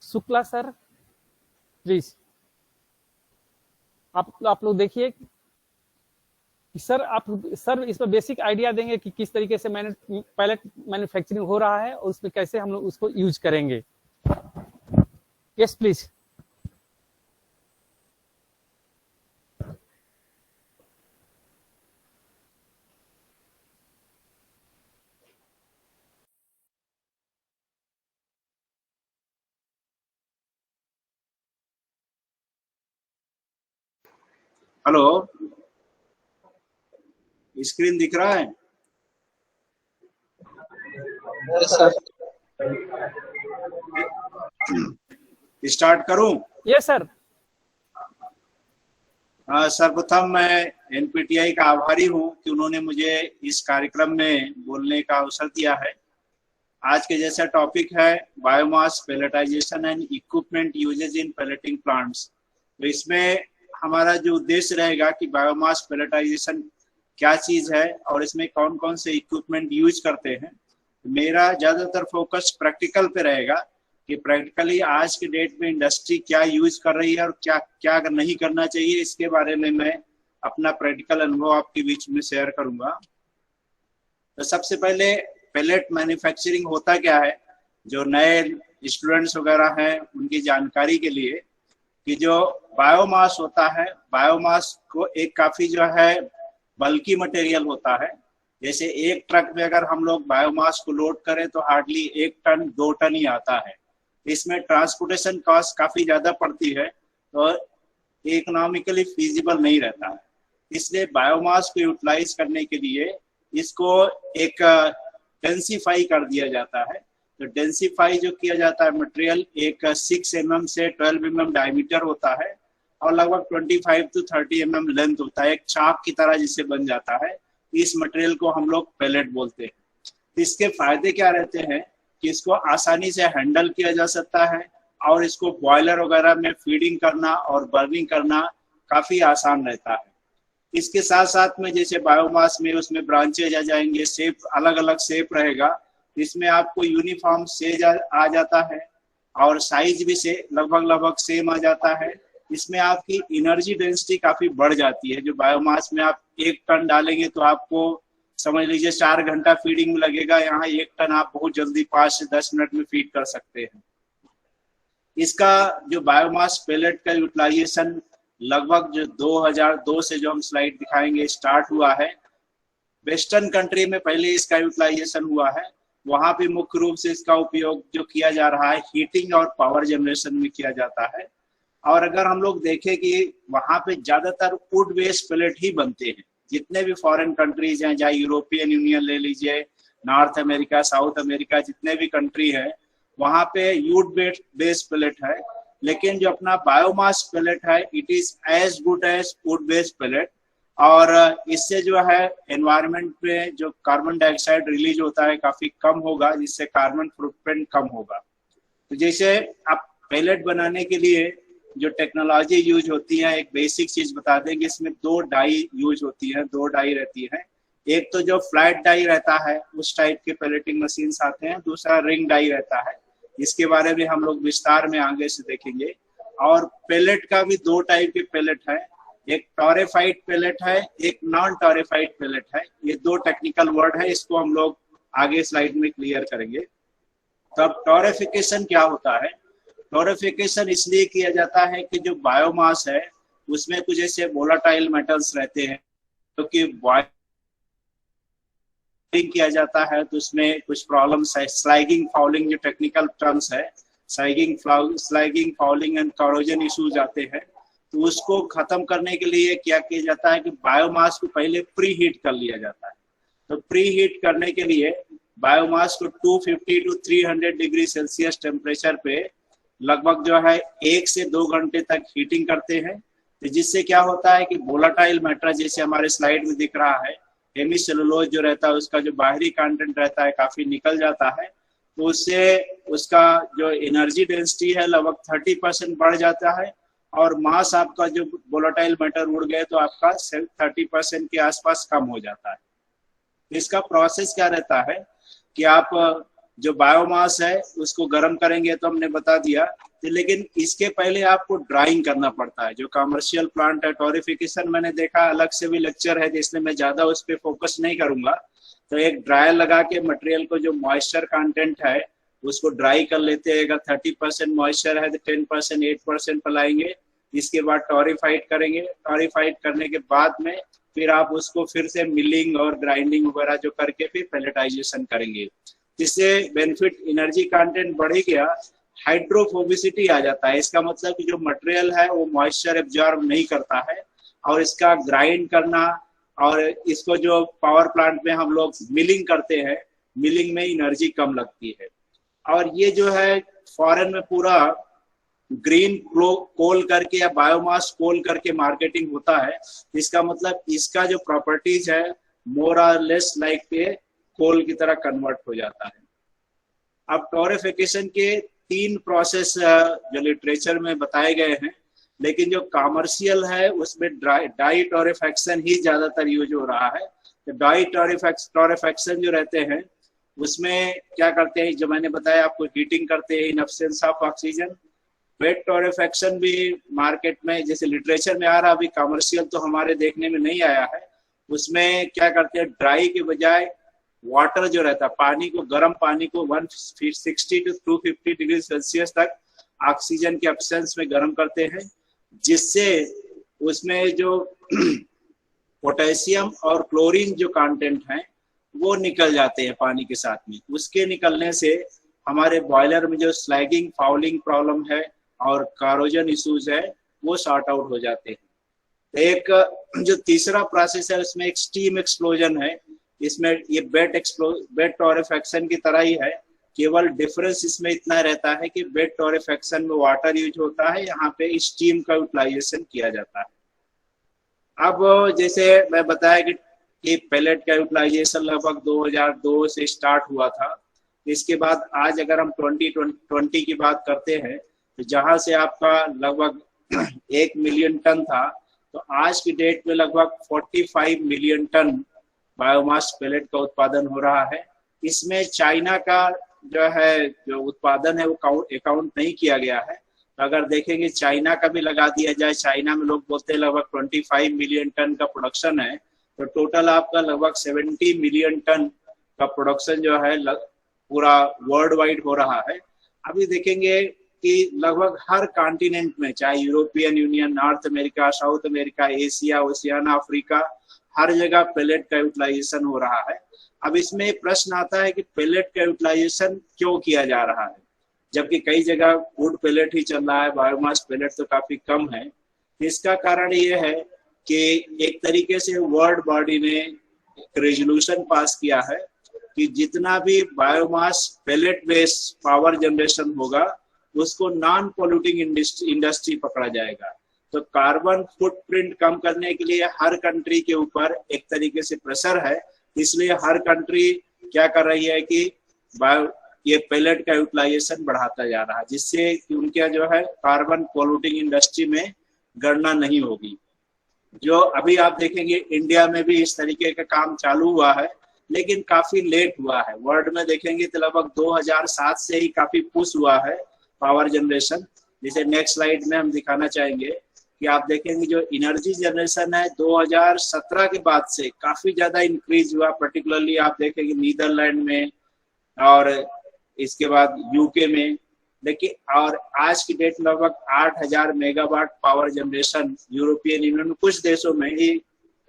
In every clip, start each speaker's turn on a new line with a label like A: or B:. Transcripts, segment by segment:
A: Shukla sir please. आप लोग देखिए कि सर इसमें बेसिक आइडिया देंगे कि किस तरीके से पैलेट मैन्युफैक्चरिंग हो रहा है और उसमें कैसे हम लोग उसको यूज करेंगे। Yes please.
B: हेलो, स्क्रीन दिख रहा है? स्टार्ट करूं?
A: Yes sir.
B: सर्वप्रथम मैं एनपीटीआई का आभारी हूं कि उन्होंने मुझे इस कार्यक्रम में बोलने का अवसर दिया है। आज के जैसा टॉपिक है biomass pelletization and equipment uses in pelleting plants. तो इसमें हमारा जो उद्देश्य रहेगा कि बायोमास पैलेटाइजेशन क्या चीज है और इसमें कौन कौन से इक्विपमेंट यूज करते हैं। मेरा ज्यादातर फोकस प्रैक्टिकल पे रहेगा कि प्रैक्टिकली आज के डेट में इंडस्ट्री क्या यूज कर रही है और क्या क्या नहीं करना चाहिए, इसके बारे में मैं अपना प्रैक्टिकल अनुभव आपके बीच में शेयर करूंगा। तो सबसे पहले पैलेट मैन्युफैक्चरिंग होता क्या है, जो नए स्टूडेंट्स वगैरह हैं उनकी जानकारी के लिए, कि जो बायोमास होता है, बायोमास को एक काफी जो है बल्की मटेरियल होता है। जैसे एक ट्रक में अगर हम लोग बायोमास को लोड करें तो हार्डली 1 टन 2 टन ही आता है। इसमें ट्रांसपोर्टेशन कॉस्ट काफी ज्यादा पड़ती है, तो इकोनॉमिकली फीजिबल नहीं रहता है। इसलिए बायोमास को यूटिलाइज करने के लिए इसको एक डेंसिफाई कर दिया जाता है। तो डेंसिफाई जो किया जाता है मटेरियल, एक 6 mm से 12 mm डायमीटर होता है और लगभग 25 to 30 mm लेंथ होता है, एक चाक की तरह जिससे बन जाता है। इस मटेरियल को हम लोग पैलेट बोलते हैं। इसके फायदे क्या रहते हैं कि इसको आसानी से हैंडल किया जा सकता है और इसको बॉयलर वगैरह में फीडिंग करना और बर्निंग करना काफी आसान रहता है। इसके साथ साथ में जैसे बायोमास में उसमें ब्रांचेज आ जाएंगे, शेप अलग अलग शेप रहेगा, इसमें आपको यूनिफॉर्म सेज आ जाता है और साइज भी से लगभग सेम आ जाता है। इसमें आपकी एनर्जी डेंसिटी काफी बढ़ जाती है। जो बायोमास में आप 1 टन डालेंगे तो आपको समझ लीजिए 4 घंटा फीडिंग में लगेगा, यहाँ 1 टन आप बहुत जल्दी 5 से 10 मिनट में फीड कर सकते हैं। इसका जो बायोमास पैलेट का यूटिलाइजेशन लगभग जो 2002 से जो हम स्लाइड दिखाएंगे स्टार्ट हुआ है। वेस्टर्न कंट्री में पहले इसका यूटिलाइजेशन हुआ है, वहां पे मुख्य रूप से इसका उपयोग जो किया जा रहा है हीटिंग और पावर जनरेशन में किया जाता है। और अगर हम लोग देखें कि वहां पे ज्यादातर वुड बेस्ड पैलेट ही बनते हैं। जितने भी फॉरेन कंट्रीज हैं, चाहे यूरोपियन यूनियन ले लीजिए, नॉर्थ अमेरिका, साउथ अमेरिका, जितने भी कंट्री है वहां पे वुड बेस्ड पैलेट है। लेकिन जो अपना बायोमास पैलेट है, it is as good as wood based pellet. और इससे जो है एनवायरनमेंट में जो कार्बन डाइऑक्साइड रिलीज होता है काफी कम होगा, जिससे कार्बन फुटप्रिंट कम होगा। तो जैसे आप पैलेट बनाने के लिए जो टेक्नोलॉजी यूज होती है, एक बेसिक चीज बता देंगे, इसमें 2 डाई यूज होती है, 2 डाई रहती है। एक तो जो फ्लैट डाई रहता है उस टाइप के पैलेटिंग मशीन आते हैं, दूसरा रिंग डाई रहता है। इसके बारे में हम लोग विस्तार में आगे से देखेंगे। और पैलेट का भी 2 टाइप के पैलेट है, एक टॉरेफाइड पैलेट है, एक नॉन टॉरेफाइड पैलेट है। ये 2 टेक्निकल वर्ड है, इसको हम लोग आगे स्लाइड में क्लियर करेंगे। तो अब टॉरेफिकेशन क्या होता है? टॉरेफिकेशन इसलिए किया जाता है कि जो बायोमास है उसमें कुछ ऐसे वोलाटाइल मेटल्स रहते हैं, क्योंकि बॉइलिंग किया जाता है तो उसमें कुछ प्रॉब्लम्स है। स्लैगिंग फाउलिंग जो टेक्निकल टर्म्स है, slagging fouling and corrosion issues आते हैं। तो उसको खत्म करने के लिए क्या किया जाता है कि बायोमास को पहले प्री हीट कर लिया जाता है। तो प्री हीट करने के लिए बायोमास को 250 to 300 डिग्री सेल्सियस टेम्परेचर पे लगभग जो है 1 से 2 घंटे तक हीटिंग करते हैं। तो जिससे क्या होता है कि वोलाटाइल मैटर, जैसे हमारे स्लाइड में दिख रहा है, हेमीसेलुलोज जो रहता है उसका जो बाहरी कंटेंट रहता है काफी निकल जाता है। तो उससे उसका जो एनर्जी डेंसिटी है लगभग 30% बढ़ जाता है और मास आपका जो वोलाटाइल मैटर उड़ गए तो आपका 30% के आसपास कम हो जाता है। इसका प्रोसेस क्या रहता है कि आप जो बायोमास है उसको गर्म करेंगे तो हमने बता दिया, तो लेकिन इसके पहले आपको ड्राइंग करना पड़ता है। जो कमर्शियल प्लांट है, टोरिफिकेशन मैंने देखा, अलग से भी लेक्चर है जिसमें मैं ज्यादा उस पर फोकस नहीं करूंगा। तो एक ड्रायर लगा के मटेरियल को जो मॉइस्चर कंटेंट है उसको ड्राई कर लेते हैं। अगर 30% मॉइस्चर है तो 10% 8% पिलाएंगे। इसके बाद टोरिफाइड करेंगे। टोरिफाइड करने के बाद में फिर आप उसको फिर से मिलिंग और ग्राइंडिंग वगैरह जो करके फिर पैलेटाइजेशन करेंगे। जिससे बेनिफिट एनर्जी कंटेंट बढ़ गया, हाइड्रोफोबिसिटी आ जाता है। इसका मतलब कि जो मटेरियल है वो मॉइस्चर एब्जॉर्ब नहीं करता है, और इसका ग्राइंड करना और इसको जो पावर प्लांट में हम लोग मिलिंग करते हैं, मिलिंग में एनर्जी कम लगती है। और ये जो है फॉरेन में पूरा ग्रीन कोल करके या बायोमास कोल करके मार्केटिंग होता है। इसका मतलब इसका जो प्रॉपर्टीज है मोर और लेस लाइक के कोल की तरह कन्वर्ट हो जाता है। अब टोरिफिकेशन के 3 प्रोसेस जो लिटरेचर में बताए गए हैं, लेकिन जो कमर्शियल है उसमें डाई टोरिफैक्शन ही ज्यादातर यूज हो रहा है। तो डाई टोरिफैक्शन जो रहते हैं उसमें क्या करते हैं, जो मैंने बताया आपको, हीटिंग करते हैं in absence of oxygen. Wet torrefaction भी मार्केट में जैसे लिटरेचर में आ रहा, अभी कमर्शियल तो हमारे देखने में नहीं आया है। उसमें क्या करते हैं, ड्राई के बजाय वाटर जो रहता है, पानी को, गर्म पानी को 160 to 250 डिग्री सेल्सियस तक ऑक्सीजन के एब्सेंस में गर्म करते हैं, जिससे उसमें जो पोटेशियम और क्लोरीन जो कंटेंट है वो निकल जाते हैं पानी के साथ में। उसके निकलने से हमारे बॉयलर में जो स्लैगिंग फाउलिंग प्रॉब्लम है और कॉरोजन इश्यूज है वो सॉर्ट आउट हो जाते हैं। एक जो तीसरा प्रोसेस है उसमें एक स्टीम एक्सप्लोजन है। इसमें ये बेड टोरिफैक्शन की तरह ही है, केवल डिफरेंस इसमें इतना रहता है कि बेड टोरिफैक्शन में वाटर यूज होता है, यहाँ पे स्टीम का यूटिलाइजेशन किया जाता है। अब जैसे मैं बताया कि पैलेट का यूटिलाइजेशन लगभग 2002 से स्टार्ट हुआ था। इसके बाद आज अगर हम 2020 की बात करते हैं तो जहां से आपका लगभग 1 मिलियन टन था, तो आज की डेट में लगभग 45 मिलियन टन बायोमास पैलेट का उत्पादन हो रहा है। इसमें चाइना का जो उत्पादन है वो अकाउंट नहीं किया गया है। तो अगर देखेंगे चाइना का भी लगा दिया जाए, चाइना में लोग बोलते हैं लगभग 25 मिलियन टन का प्रोडक्शन है, तो टोटल आपका लगभग 70 मिलियन टन का प्रोडक्शन जो है पूरा वर्ल्ड वाइड हो रहा है। अभी देखेंगे कि लगभग हर कॉन्टिनेंट में, चाहे European Union, North America, South America, Asia, Oceania, Africa, हर जगह पैलेट का यूटिलाइजेशन हो रहा है। अब इसमें प्रश्न आता है कि पैलेट का यूटिलाइजेशन क्यों किया जा रहा है, जबकि कई जगह वुड पैलेट ही चल रहा है, बायोमास पैलेट तो काफी कम है। इसका कारण ये है कि एक तरीके से वर्ल्ड बॉडी ने एक रेजोल्यूशन पास किया है कि जितना भी biomass pellet based power generation होगा उसको नॉन पोल्यूटिंग इंडस्ट्री पकड़ा जाएगा। तो कार्बन फुटप्रिंट कम करने के लिए हर कंट्री के ऊपर एक तरीके से प्रेशर है, इसलिए हर कंट्री क्या कर रही है कि ये पैलेट का यूटिलाइजेशन बढ़ाता जा रहा है, जिससे कि उनका जो है कार्बन पोल्यूटिंग इंडस्ट्री में गणना नहीं होगी। जो अभी आप देखेंगे इंडिया में भी इस तरीके का काम चालू हुआ है, लेकिन काफी लेट हुआ है। वर्ल्ड में देखेंगे तो लगभग 2007 से ही काफी पुश हुआ है पावर जनरेशन। जैसे नेक्स्ट स्लाइड में हम दिखाना चाहेंगे कि आप देखेंगे जो एनर्जी जनरेशन है 2017 के बाद से काफी ज्यादा इंक्रीज हुआ। पर्टिकुलरली आप देखेंगे नीदरलैंड में और इसके बाद यूके में, लेकिन और आज की डेट लगभग 8000 megawatt power generation European union में, कुछ देशों में ही,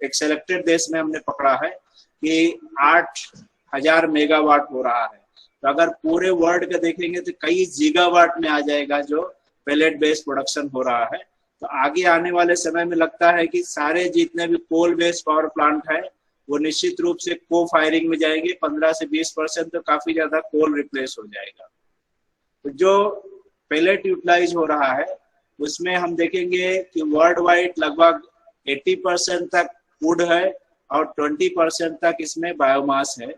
B: एक सेलेक्टेड देश में हमने पकड़ा है कि 8000 मेगावाट हो रहा है। तो अगर पूरे वर्ल्ड का देखेंगे तो कई गीगावाट में आ जाएगा जो पैलेट बेस्ड प्रोडक्शन हो रहा है। तो आगे आने वाले समय में लगता है कि सारे जितने भी कोल बेस्ड पावर प्लांट है वो निश्चित रूप से को फायरिंग में जाएंगे। 15 से 20% तो काफी ज्यादा कोल रिप्लेस हो जाएगा। तो जो पैलेट यूटिलाइज हो रहा है उसमें हम देखेंगे कि वर्ल्ड वाइड लगभग 80% तक वुड है और 20% तक इसमें बायोमास है।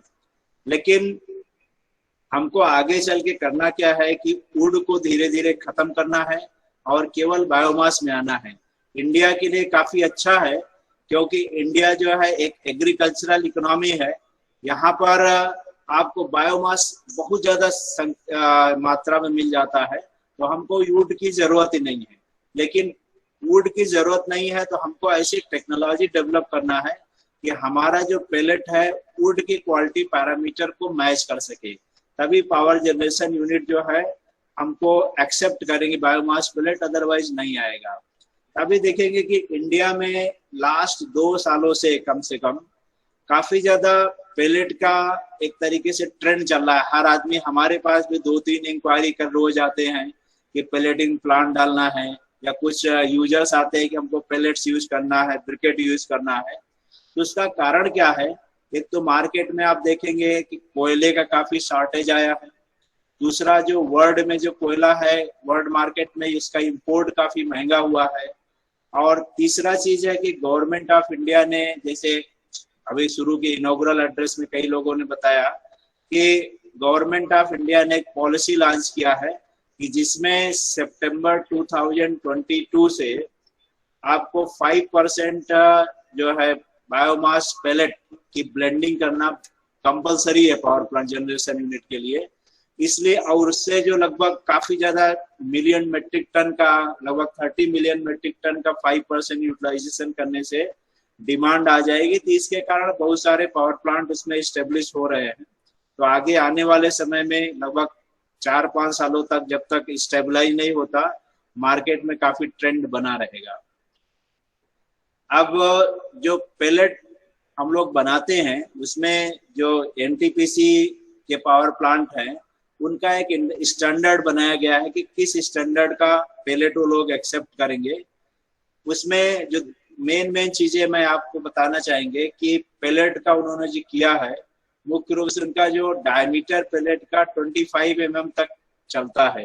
B: लेकिन हमको आगे चल के करना क्या है कि वुड को धीरे धीरे खत्म करना है और केवल बायोमास में आना है। इंडिया के लिए काफी अच्छा है क्योंकि इंडिया जो है एक एग्रीकल्चरल इकोनॉमी है। यहाँ पर आपको बायोमास बहुत ज्यादा मात्रा में मिल जाता है, तो हमको वुड की जरूरत ही नहीं है। लेकिन वुड की जरूरत नहीं है तो हमको ऐसी टेक्नोलॉजी डेवलप करना है कि हमारा जो पेलेट है वुड की क्वालिटी पैरामीटर को मैच कर सके, तभी पावर जनरेशन यूनिट जो है हमको एक्सेप्ट करेंगे बायोमास पेलेट, अदरवाइज नहीं आएगा। अभी देखेंगे कि इंडिया में लास्ट 2 सालों से कम काफी ज्यादा पेलेट का एक तरीके से ट्रेंड चल रहा है। हर आदमी, हमारे पास भी 2-3 इंक्वायरी कर रोज आते हैं कि पेलेटिंग प्लांट डालना है, या कुछ यूजर्स आते हैं कि हमको पेलेट्स यूज करना है, ब्रिकेट यूज करना है। तो उसका कारण क्या है? एक तो मार्केट में आप देखेंगे कि कोयले का काफी शॉर्टेज आया है। दूसरा, जो वर्ल्ड में जो कोयला है वर्ल्ड मार्केट में इसका इंपोर्ट काफी महंगा हुआ है। और तीसरा चीज है कि गवर्नमेंट ऑफ इंडिया ने, जैसे अभी शुरू की इनॉग्रल एड्रेस में कई लोगों ने बताया कि गवर्नमेंट ऑफ इंडिया ने एक पॉलिसी लॉन्च किया है कि जिसमें सितंबर 2022 से आपको 5% जो है बायोमास पेलेट की ब्लेंडिंग करना कंपलसरी है पावर प्लांट जनरेशन यूनिट के लिए। इसलिए, और उससे जो लगभग काफी ज्यादा मिलियन मेट्रिक टन का, लगभग 30 मिलियन मेट्रिक टन का 5% यूटिलाइजेशन करने से डिमांड आ जाएगी। तो इसके कारण बहुत सारे पावर प्लांट उसमें स्टेब्लिश हो रहे हैं। तो आगे आने वाले समय में लगभग 4-5 सालों तक, जब तक स्टेबलाइज नहीं होता, मार्केट में काफी ट्रेंड बना रहेगा। अब जो पेलेट हम लोग बनाते हैं उसमें जो एनटीपीसी के पावर प्लांट हैं उनका एक स्टैंडर्ड बनाया गया है कि किस स्टैंडर्ड का पेलेट वो लोग एक्सेप्ट करेंगे। उसमें जो मेन चीजें मैं आपको बताना चाहेंगे कि पेलेट का उन्होंने जो किया है, मुख्य रूप से उनका जो डायमीटर पेलेट का 25 mm तक चलता है,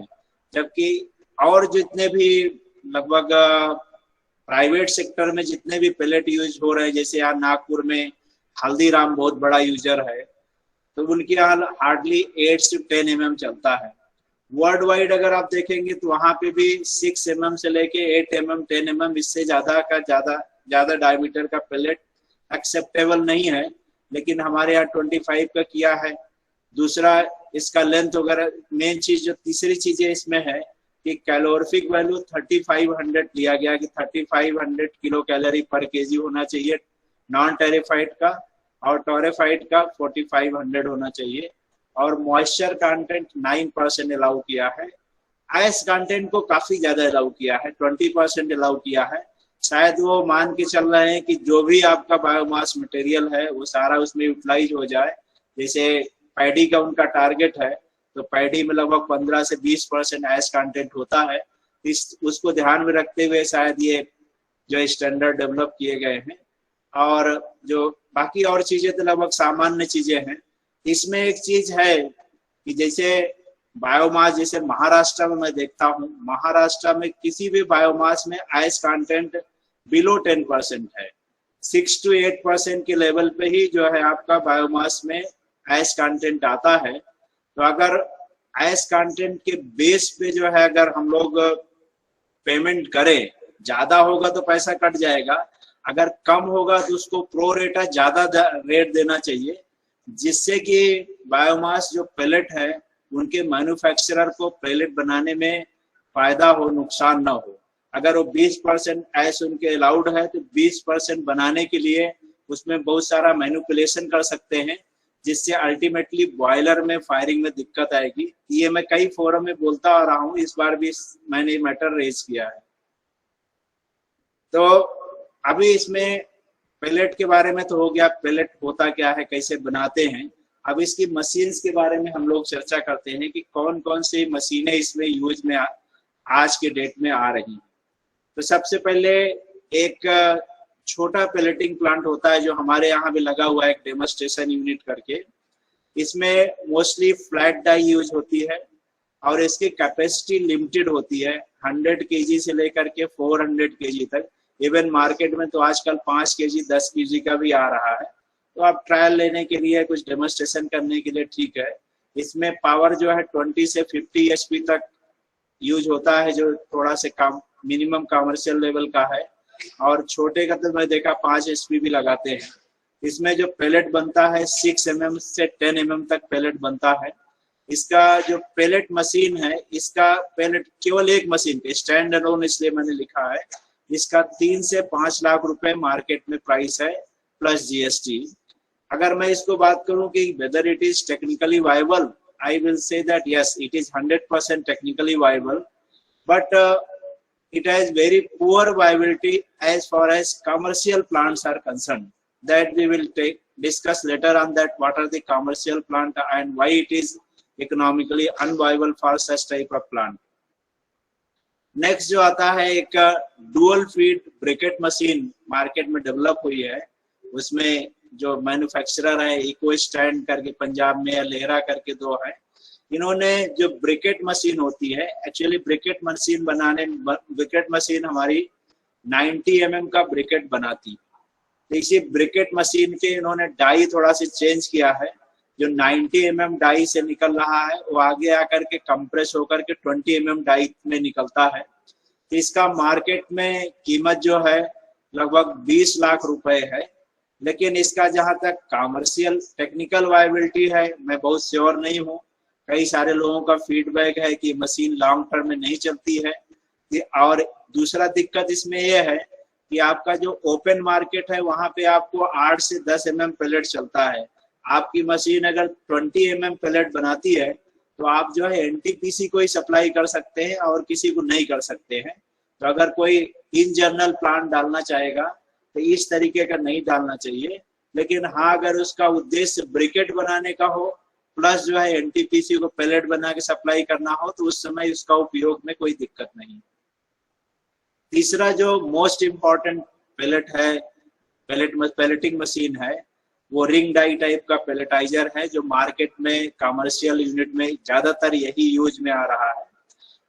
B: जबकि और जितने भी लगभग प्राइवेट सेक्टर में जितने भी पेलेट यूज हो रहे हैं, जैसे यहाँ नागपुर में हल्दीराम बहुत बड़ा यूजर है, तो उनके यहाँ हार्डली 8 से 10 mm चलता है। वर्ल्ड वाइड अगर आप देखेंगे तो वहां पे भी 6 mm से लेके 8 mm 10 mm, इससे ज्यादा डायमीटर का पेलेट एक्सेप्टेबल नहीं है। लेकिन हमारे यहाँ 25 का किया है। दूसरा, इसका लेंथ वगैरह, मेन चीज जो तीसरी चीज है इसमें है कि कैलोरीफिक वैल्यू 3500 लिया गया कि 3500 किलो कैलोरी पर केजी होना चाहिए नॉन टेरिफाइड का, और टोरिफाइड का 4500 होना चाहिए। और मॉइस्चर कंटेंट 9% अलाउ किया है। आइस कंटेंट को काफी ज्यादा अलाउ किया है, 20% अलाउ किया है। शायद वो मान के चल रहे हैं कि जो भी आपका बायोमास मटेरियल है वो सारा उसमें यूटिलाइज हो जाए। जैसे पैडी का उनका टारगेट है, तो पैडी में लगभग 15 से 20% आइस कंटेंट होता है। उसको ध्यान में रखते हुए शायद ये जो स्टैंडर्ड डेवलप किए गए हैं। और जो बाकी और चीजें तो लगभग सामान्य चीजें हैं। इसमें एक चीज है कि जैसे बायोमास, जैसे महाराष्ट्र में मैं देखता हूँ, महाराष्ट्र में किसी भी बायोमास में आइस कंटेंट बिलो 10% है। 6 to 8% के लेवल पे ही जो है आपका बायोमास में आइस कंटेंट आता है। तो अगर आइस कंटेंट के बेस पे जो है अगर हम लोग पेमेंट करें, ज्यादा होगा तो पैसा कट जाएगा, अगर कम होगा तो उसको प्रो रेटा ज्यादा रेट देना चाहिए, जिससे कि बायोमास जो पेलेट है उनके मैन्युफैक्चरर को पेलेट बनाने में फायदा हो, नुकसान ना हो। अगर वो 20% ऐसे उनके अलाउड है तो 20% बनाने के लिए उसमें बहुत सारा मैनिपुलेशन कर सकते हैं, जिससे अल्टीमेटली बॉयलर में फायरिंग में दिक्कत आएगी। ये मैं कई फोरम में बोलता आ रहा हूँ, इस बार भी मैंने मैटर रेज किया है। तो अभी इसमें पेलेट के बारे में तो हो गया, पेलेट होता क्या है, कैसे बनाते हैं। अब इसकी मशीन्स के बारे में हम लोग चर्चा करते हैं कि कौन कौन सी मशीनें इसमें यूज में आज के डेट में आ रही हैं। तो सबसे पहले एक छोटा पेलेटिंग प्लांट होता है जो हमारे यहाँ भी लगा हुआ है, एक डेमोन्स्ट्रेशन यूनिट करके। इसमें मोस्टली फ्लैट डाई यूज होती है और इसकी कैपेसिटी लिमिटेड होती है, 100 kg से लेकर के 400 kg तक। इवन मार्केट में तो आजकल 5 kg 10 kg का भी आ रहा है। तो आप ट्रायल लेने के लिए, कुछ डेमोन्स्ट्रेशन करने के लिए ठीक है। इसमें पावर जो है 20 से 50 HP तक यूज होता है, जो थोड़ा से कम मिनिमम कमर्शियल लेवल का है। और छोटे का तो मैं देखा 5 HP भी लगाते हैं। इसमें जो पैलेट बनता है 6 mm से 10 mm तक पैलेट बनता है। इसका जो पैलेट मशीन है, इसका पैलेट केवल एक मशीन पे स्टैंड अलोन इसलिए मैंने लिखा है, इसका 3 से 5 लाख रुपए मार्केट में प्राइस है प्लस जीएसटी। अगर मैं इसको बात करूं कि whether it is technically viable, I will say that yes it is 100% technically viable, but it has very poor viability as far as commercial plants are concerned. That we will discuss later on, that what are the commercial plant and why it is economically unviable for such type of plant. Next जो आता है एक dual feed briquette machine market में develop हुई है। उसमें जो manufacturer है इको स्टैंड करके पंजाब में, या लेहरा करके दो है, इन्होंने जो ब्रिकेट मशीन होती है, एक्चुअली ब्रिकेट मशीन हमारी 90 mm का ब्रिकेट बनाती है। तो इसी ब्रिकेट मशीन के इन्होंने डाई थोड़ा सा चेंज किया है। जो 90 mm डाई से निकल रहा है वो आगे आकर के कंप्रेस होकर के 20 mm डाई में निकलता है। तो इसका मार्केट में कीमत जो है लगभग 20 लाख रुपए है। लेकिन इसका जहां तक कॉमर्शियल टेक्निकल वायबिलिटी है, मैं बहुत श्योर नहीं हूँ। कई सारे लोगों का फीडबैक है कि मशीन लॉन्ग टर्म में नहीं चलती है। और दूसरा दिक्कत इसमें यह है कि आपका जो ओपन मार्केट है वहां पे आपको 8 से 10 mm पैलेट चलता है। आपकी मशीन अगर 20 mm पैलेट बनाती है तो आप जो है एनटीपीसी को ही सप्लाई कर सकते हैं और किसी को नहीं कर सकते हैं। तो अगर कोई इन जनरल प्लांट डालना चाहेगा तो इस तरीके का नहीं डालना चाहिए। लेकिन हाँ, अगर उसका उद्देश्य ब्रिकेट बनाने का हो प्लस जो है एनटीपीसी को पैलेट बना के सप्लाई करना हो, तो उस समय इसका उपयोग में कोई दिक्कत नहीं। तीसरा जो मोस्ट इम्पॉर्टेंट पैलेट है, पैलेटिंग मशीन है, वो रिंग डाई टाइप का पैलेटाइजर है, जो मार्केट में कमर्शियल यूनिट में ज्यादातर यही यूज में आ रहा है।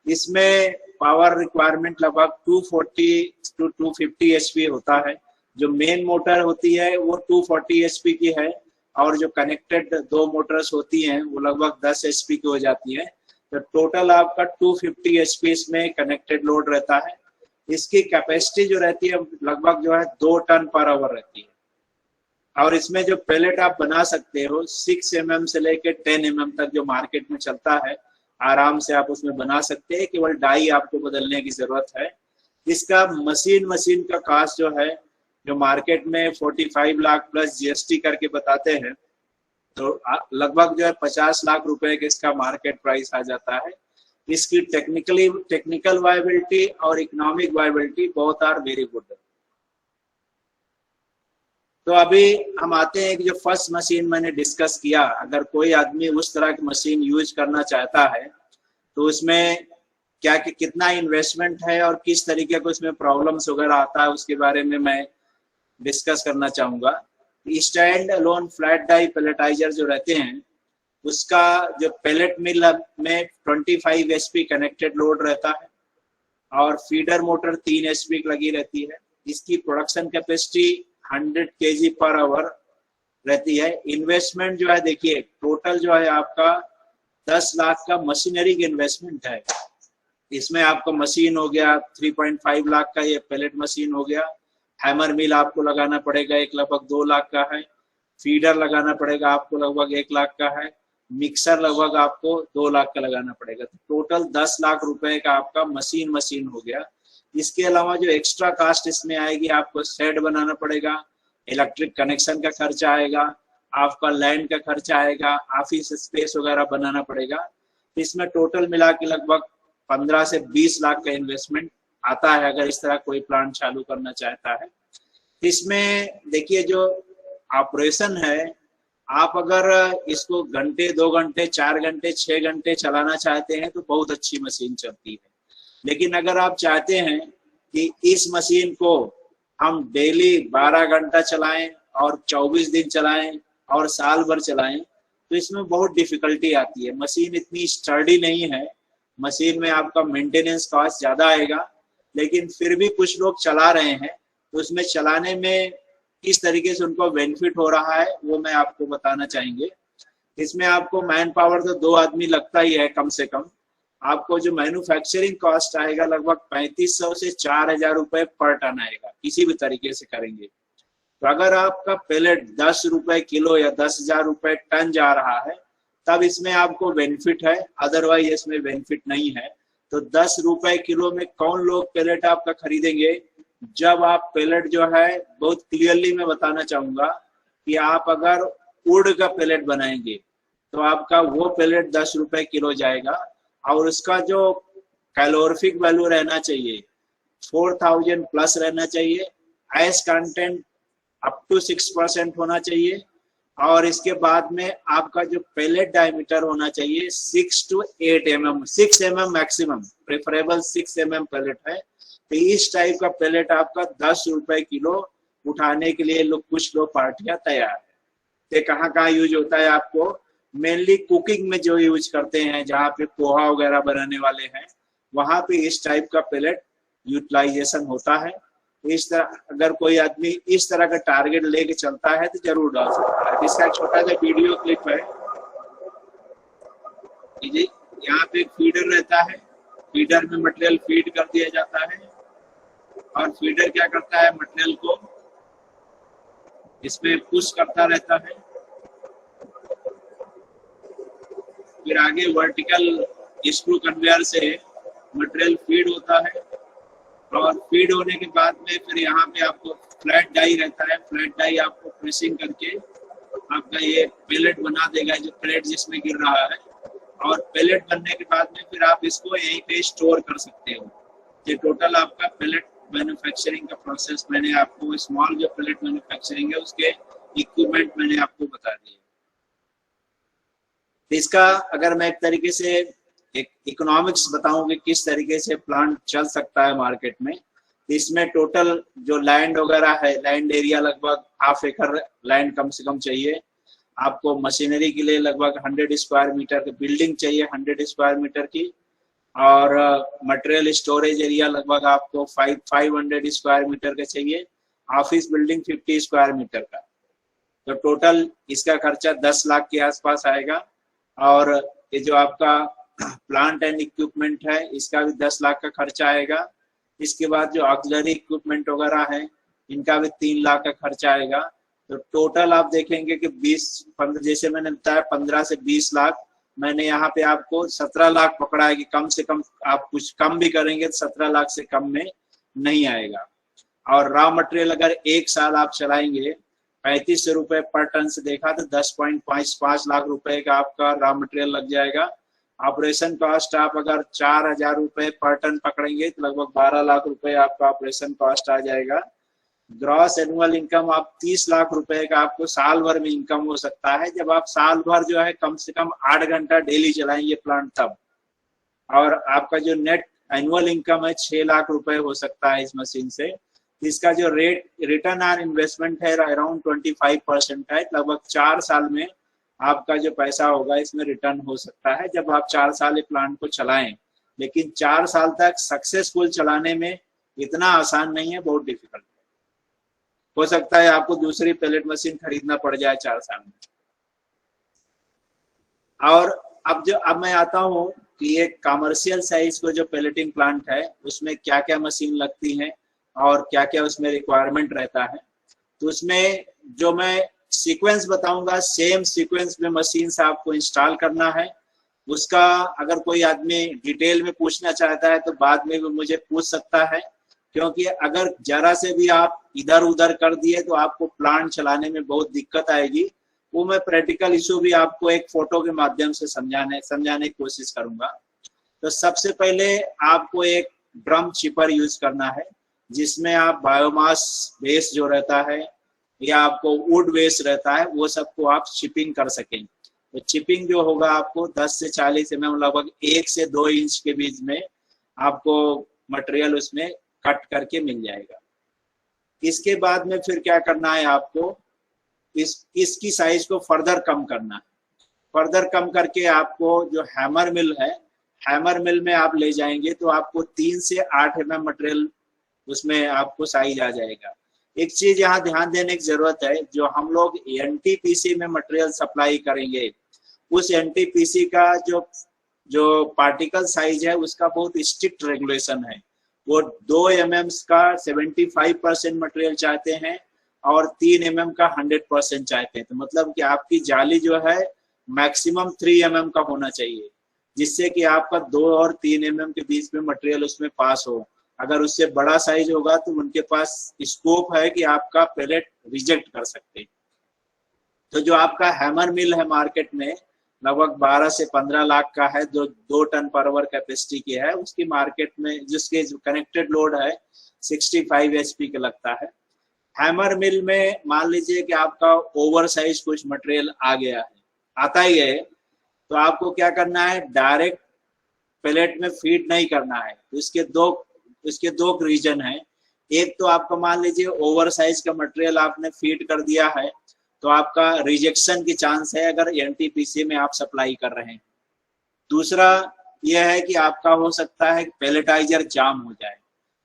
B: इसमें पावर रिक्वायरमेंट लगभग 240 to 250 एचपी होता है। जो मेन मोटर होती है वो 240 एचपी की है, और जो कनेक्टेड दो मोटर्स होती हैं वो लगभग 10 एचपी की हो जाती है। तो टोटल आपका 250 एचपी इसमें कनेक्टेड लोड रहता है। इसकी कैपेसिटी जो रहती है लगभग जो है 2 टन पर आवर रहती है। और इसमें जो पैलेट आप बना सकते हो 6 mm से लेकर 10 mm तक जो मार्केट में चलता है, आराम से आप उसमें बना सकते हैं। केवल डाई आपको बदलने की जरूरत है। इसका मशीन का कास्ट जो है, जो मार्केट में 45 लाख प्लस जीएसटी करके बताते हैं, तो लगभग जो है 50 लाख रुपए के इसका मार्केट प्राइस आ जाता है। इसकी टेक्निकल वायबिलिटी और economic viability both are very good. तो अभी हम आते हैं कि जो फर्स्ट मशीन मैंने डिस्कस किया, अगर कोई आदमी उस तरह की मशीन यूज करना चाहता है तो उसमें क्या कितना इन्वेस्टमेंट है और किस तरीके को इसमें प्रॉब्लम्स वगैरह आता है, उसके बारे में मैं डिस्कस करना चाहूंगा। स्टैंड अलोन फ्लैट डाई पैलेटाइजर जो रहते हैं, उसका जो पैलेट मिल में 25 एचपी कनेक्टेड लोड रहता है और फीडर मोटर 3 एचपी लगी रहती है। इसकी production capacity 100 kg per hour रहती है। इन्वेस्टमेंट जो है, देखिए टोटल जो है आपका 10 लाख का मशीनरी का इन्वेस्टमेंट है। इसमें आपका मशीन हो गया 3.5 लाख का, ये पैलेट मशीन हो गया। हैमर मिल आपको लगाना पड़ेगा, एक लगभग 2 लाख का है। फीडर लगाना पड़ेगा आपको, लगभग 1 लाख का है। मिक्सर लगभग आपको 2 लाख का लगाना पड़ेगा। तो टोटल 10 लाख रुपए का आपका मशीन हो गया। इसके अलावा जो एक्स्ट्रा कास्ट इसमें आएगी, आपको शेड बनाना पड़ेगा, इलेक्ट्रिक कनेक्शन का खर्चा आएगा, आपका लैंड का खर्चा आएगा, ऑफिस स्पेस वगैरह बनाना पड़ेगा। इसमें टोटल मिला के लगभग 15 से 20 लाख का इन्वेस्टमेंट आता है अगर इस तरह कोई प्लांट चालू करना चाहता है। इसमें देखिए जो ऑपरेशन है, आप अगर इसको घंटे, 2 घंटे, 4 घंटे, 6 घंटे चलाना चाहते हैं तो बहुत अच्छी मशीन चलती है। लेकिन अगर आप चाहते हैं कि इस मशीन को हम डेली 12 घंटा चलाएं और 24 दिन चलाएं और साल भर चलाएं, तो इसमें बहुत डिफिकल्टी आती है। मशीन इतनी स्टर्डी नहीं है, मशीन में आपका मेंटेनेंस कॉस्ट ज्यादा आएगा। लेकिन फिर भी कुछ लोग चला रहे हैं, तो उसमें चलाने में किस तरीके से उनको बेनिफिट हो रहा है वो मैं आपको बताना चाहेंगे। इसमें आपको मैन पावर तो 2 आदमी लगता ही है कम से कम। आपको जो मैन्युफैक्चरिंग कॉस्ट आएगा लगभग 3500 से 4000 रुपए पर टन आएगा, किसी भी तरीके से करेंगे। तो अगर आपका पेलेट 10 रुपए किलो या 10,000 रुपए टन जा रहा है तब इसमें आपको बेनिफिट है, अदरवाइज इसमें बेनिफिट नहीं है। तो 10 रुपए किलो में कौन लोग पेलेट आपका खरीदेंगे? जब आप पेलेट जो है, बहुत क्लियरली मैं बताना चाहूंगा कि आप अगर वुड का पेलेट बनाएंगे तो आपका वो पेलेट 10 रुपए किलो जाएगा और उसका जो कैलोरीफिक वैल्यू रहना चाहिए 4000 प्लस रहना चाहिए, आयस कंटेंट अप टू 6% होना चाहिए और इसके बाद में आपका जो पेलेट डायमीटर होना चाहिए 6 to 8 mm, 6 mm maximum, preferable 6 mm pellet है। तो इस टाइप का पेलेट आपका 10 रुपए किलो उठाने के लिए कुछ लोग पार्टियां तैयार है। तो कहाँ कहाँ यूज होता है? आपको मेनली कुकिंग में जो यूज करते हैं, जहाँ पे पोहा वगैरह बनाने वाले हैं, वहां पे इस टाइप का पेलेट यूटिलाइजेशन होता है। इस तरह अगर कोई आदमी इस तरह का टारगेट लेके चलता है तो जरूर डाल सकता है। इसका छोटा सा वीडियो क्लिप है जी। यहाँ पे एक फीडर रहता है, फीडर में मटेरियल फीड कर दिया जाता है और फीडर क्या करता है, मटेरियल को इसमें पुश करता रहता है। फिर आगे वर्टिकल स्क्रू कन्वेयर से मटेरियल फीड होता है और फीड होने के बाद में फिर यहाँ पे आपको फ्लैट डाई रहता है। फ्लैट डाई आपको प्रेसिंग करके आपका ये पेलेट बना देगा, जो पेलेट जिसमें गिर रहा है। और पेलेट बनने के बाद में फिर आप इसको यहीं पे स्टोर कर सकते हो। ये टोटल आपका पेलेट मैन्युफैक्चरिंग का प्रोसेस मैंने आपको, स्मॉल जो पेलेट मैन्युफैक्चरिंग है उसके इक्विपमेंट मैंने आपको बता दिए। इसका अगर मैं एक तरीके से एक इकोनॉमिक्स बताऊं कि किस तरीके से प्लांट चल सकता है मार्केट में, इसमें टोटल जो लैंड वगैरह है, लैंड एरिया लगभग 1/2 एकड़ लैंड कम से कम चाहिए आपको। मशीनरी के लिए लगभग 100 स्क्वायर मीटर की बिल्डिंग चाहिए, 100 स्क्वायर मीटर की। और मटेरियल स्टोरेज एरिया लगभग आपको 500 स्क्वायर मीटर का चाहिए। ऑफिस बिल्डिंग 50 स्क्वायर मीटर का। तो टोटल इसका खर्चा 10 लाख के आसपास आएगा। और ये जो आपका प्लांट एंड इक्विपमेंट है इसका भी 10 लाख का खर्चा आएगा। इसके बाद जो ऑक्सिलरी इक्विपमेंट वगैरह है इनका भी 3 लाख का खर्चा आएगा। तो टोटल आप देखेंगे कि 15 जैसे मैंने बताया 15 से 20 लाख, मैंने यहाँ पे आपको 17 लाख पकड़ा है कि कम से कम आप कुछ कम भी करेंगे तो 17 लाख से कम में नहीं आएगा। और रॉ मटेरियल अगर 1 साल आप चलाएंगे 3500 रुपए पर टन से देखा तो 10.55 लाख रुपए का आपका रॉ मटेरियल लग जाएगा। ऑपरेशन कॉस्ट आप अगर 4000 रुपए पर टन पकड़ेंगे तो लगभग 12 लाख रुपए आपका ऑपरेशन कॉस्ट आ जाएगा। ग्रॉस एनुअल इनकम आप 30 लाख रुपए का आपको साल भर में इनकम हो सकता है, जब आप साल भर जो है कम से कम 8 घंटा डेली चलाएंगे प्लांट तब। और आपका जो नेट एनुअल इनकम है 6 लाख रुपए हो सकता है इस मशीन से। इसका जो रिटर्न ऑन इन्वेस्टमेंट है अराउंड 25% है। लगभग 4 साल में आपका जो पैसा होगा इसमें रिटर्न हो सकता है जब आप 4 साल ये प्लांट को चलाएं। लेकिन 4 साल तक सक्सेसफुल चलाने में इतना आसान नहीं है, बहुत डिफिकल्ट है। हो सकता है आपको दूसरी पेलेट मशीन खरीदना पड़ जाए 4 साल में। और अब मैं आता हूँ कि ये कमर्शियल साइज को जो पेलेटिंग प्लांट है उसमें क्या क्या मशीन लगती है और क्या क्या उसमें रिक्वायरमेंट रहता है। तो उसमें जो मैं सीक्वेंस बताऊंगा, सेम सीक्वेंस में मशीन से आपको इंस्टॉल करना है। उसका अगर कोई आदमी डिटेल में पूछना चाहता है तो बाद में भी मुझे पूछ सकता है, क्योंकि अगर जरा से भी आप इधर उधर कर दिए तो आपको प्लांट चलाने में बहुत दिक्कत आएगी। वो मैं प्रैक्टिकल इशू भी आपको एक फोटो के माध्यम से समझाने की कोशिश करूंगा। तो सबसे पहले आपको एक ड्रम चिपर यूज करना है जिसमें आप बायोमास वेस्ट जो रहता है या आपको वुड वेस्ट रहता है वो सबको आप चिपिंग कर सकें। तो चिपिंग जो होगा आपको 10 से 40 mm लगभग 1 से 2 इंच के बीच में आपको मटेरियल उसमें कट करके मिल जाएगा। इसके बाद में फिर क्या करना है आपको, इसकी साइज को फर्दर कम करना है। फर्दर कम करके आपको जो हैमर मिल है, हैमर मिल में आप ले जाएंगे तो आपको 3 से 8 mm मटेरियल उसमें आपको साइज आ जाएगा। एक चीज यहाँ ध्यान देने की जरूरत है, जो हम लोग एनटीपीसी में मटेरियल सप्लाई करेंगे उस एनटीपीसी का जो पार्टिकल साइज है उसका बहुत स्ट्रिक्ट रेगुलेशन है। वो 2 mm का 75% मटेरियल चाहते हैं और 3 mm का 100% चाहते हैं। तो मतलब कि आपकी जाली जो है मैक्सिमम 3 mm का होना चाहिए, जिससे कि आपका 2 और 3 mm के बीच में मटेरियल उसमें पास हो। अगर उससे बड़ा साइज होगा तो उनके पास स्कोप है कि आपका पैलेट रिजेक्ट कर सकते हैं। तो जो आपका हैमर मिल है मार्केट में लगभग 12 से 15 लाख का है, जो 2 टन पर आवर कैपेसिटी की है, उसकी मार्केट में जिसके कनेक्टेड लोड है 65 HP का लगता है। हैमर मिल में मान लीजिए कि आपका ओवर साइज कुछ मटेरियल आ गया है, आता ही है, तो आपको क्या करना है, डायरेक्ट पैलेट में फीड नहीं करना है। तो इसके दो रीजन है। एक तो आपका मान लीजिए ओवर साइज का मटेरियल आपने फीड कर दिया है तो आपका रिजेक्शन की चांस है अगर एनटीपीसी में आप सप्लाई कर रहे हैं। दूसरा यह है कि आपका हो सकता है पैलेटाइजर जाम हो जाए।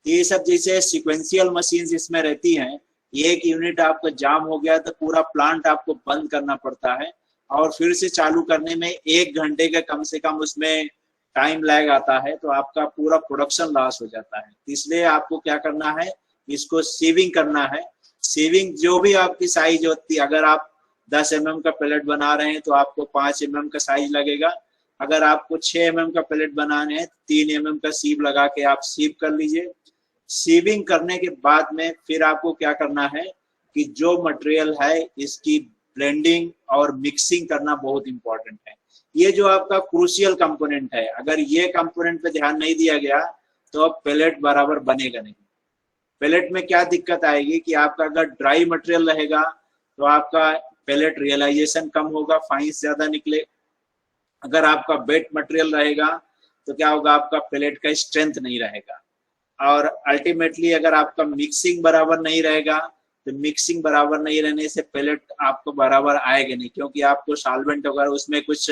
B: ये सब जैसे सीक्वेंशियल मशीन्स इसमें रहती हैं, एक यूनिट आपका जाम हो गया तो पूरा प्लांट आपको बंद करना पड़ता है और फिर से चालू करने में 1 घंटे का कम से कम उसमें टाइम लैग आता है, तो आपका पूरा प्रोडक्शन लॉस हो जाता है। इसलिए आपको क्या करना है, इसको सीविंग करना है। सीविंग जो भी आपकी साइज होती है, अगर आप 10 mm का पैलेट बना रहे हैं तो आपको 5 mm का साइज लगेगा। अगर आपको 6 mm का पैलेट बनाने हैं 3 mm का सीव लगा के आप सीव कर लीजिए। सीविंग करने के बाद में फिर आपको क्या करना है कि जो मटेरियल है इसकी ब्लेंडिंग और मिक्सिंग करना बहुत इंपॉर्टेंट है। ये जो आपका क्रूशियल कंपोनेंट है, अगर ये कंपोनेंट पे ध्यान नहीं दिया गया तो अब पैलेट बराबर बनेगा नहीं। पैलेट में क्या दिक्कत आएगी कि आपका अगर ड्राई मटेरियल रहेगा तो आपका पैलेट रियलाइजेशन कम होगा, फाइंस ज्यादा निकले। अगर आपका वेट मटेरियल रहेगा तो क्या होगा, आपका पैलेट का स्ट्रेंथ नहीं रहेगा। और अल्टीमेटली अगर आपका मिक्सिंग बराबर नहीं रहेगा तो मिक्सिंग बराबर नहीं रहने से पैलेट आपको बराबर आएगा नहीं, क्योंकि आपको सॉल्वेंट वगैरह उसमें कुछ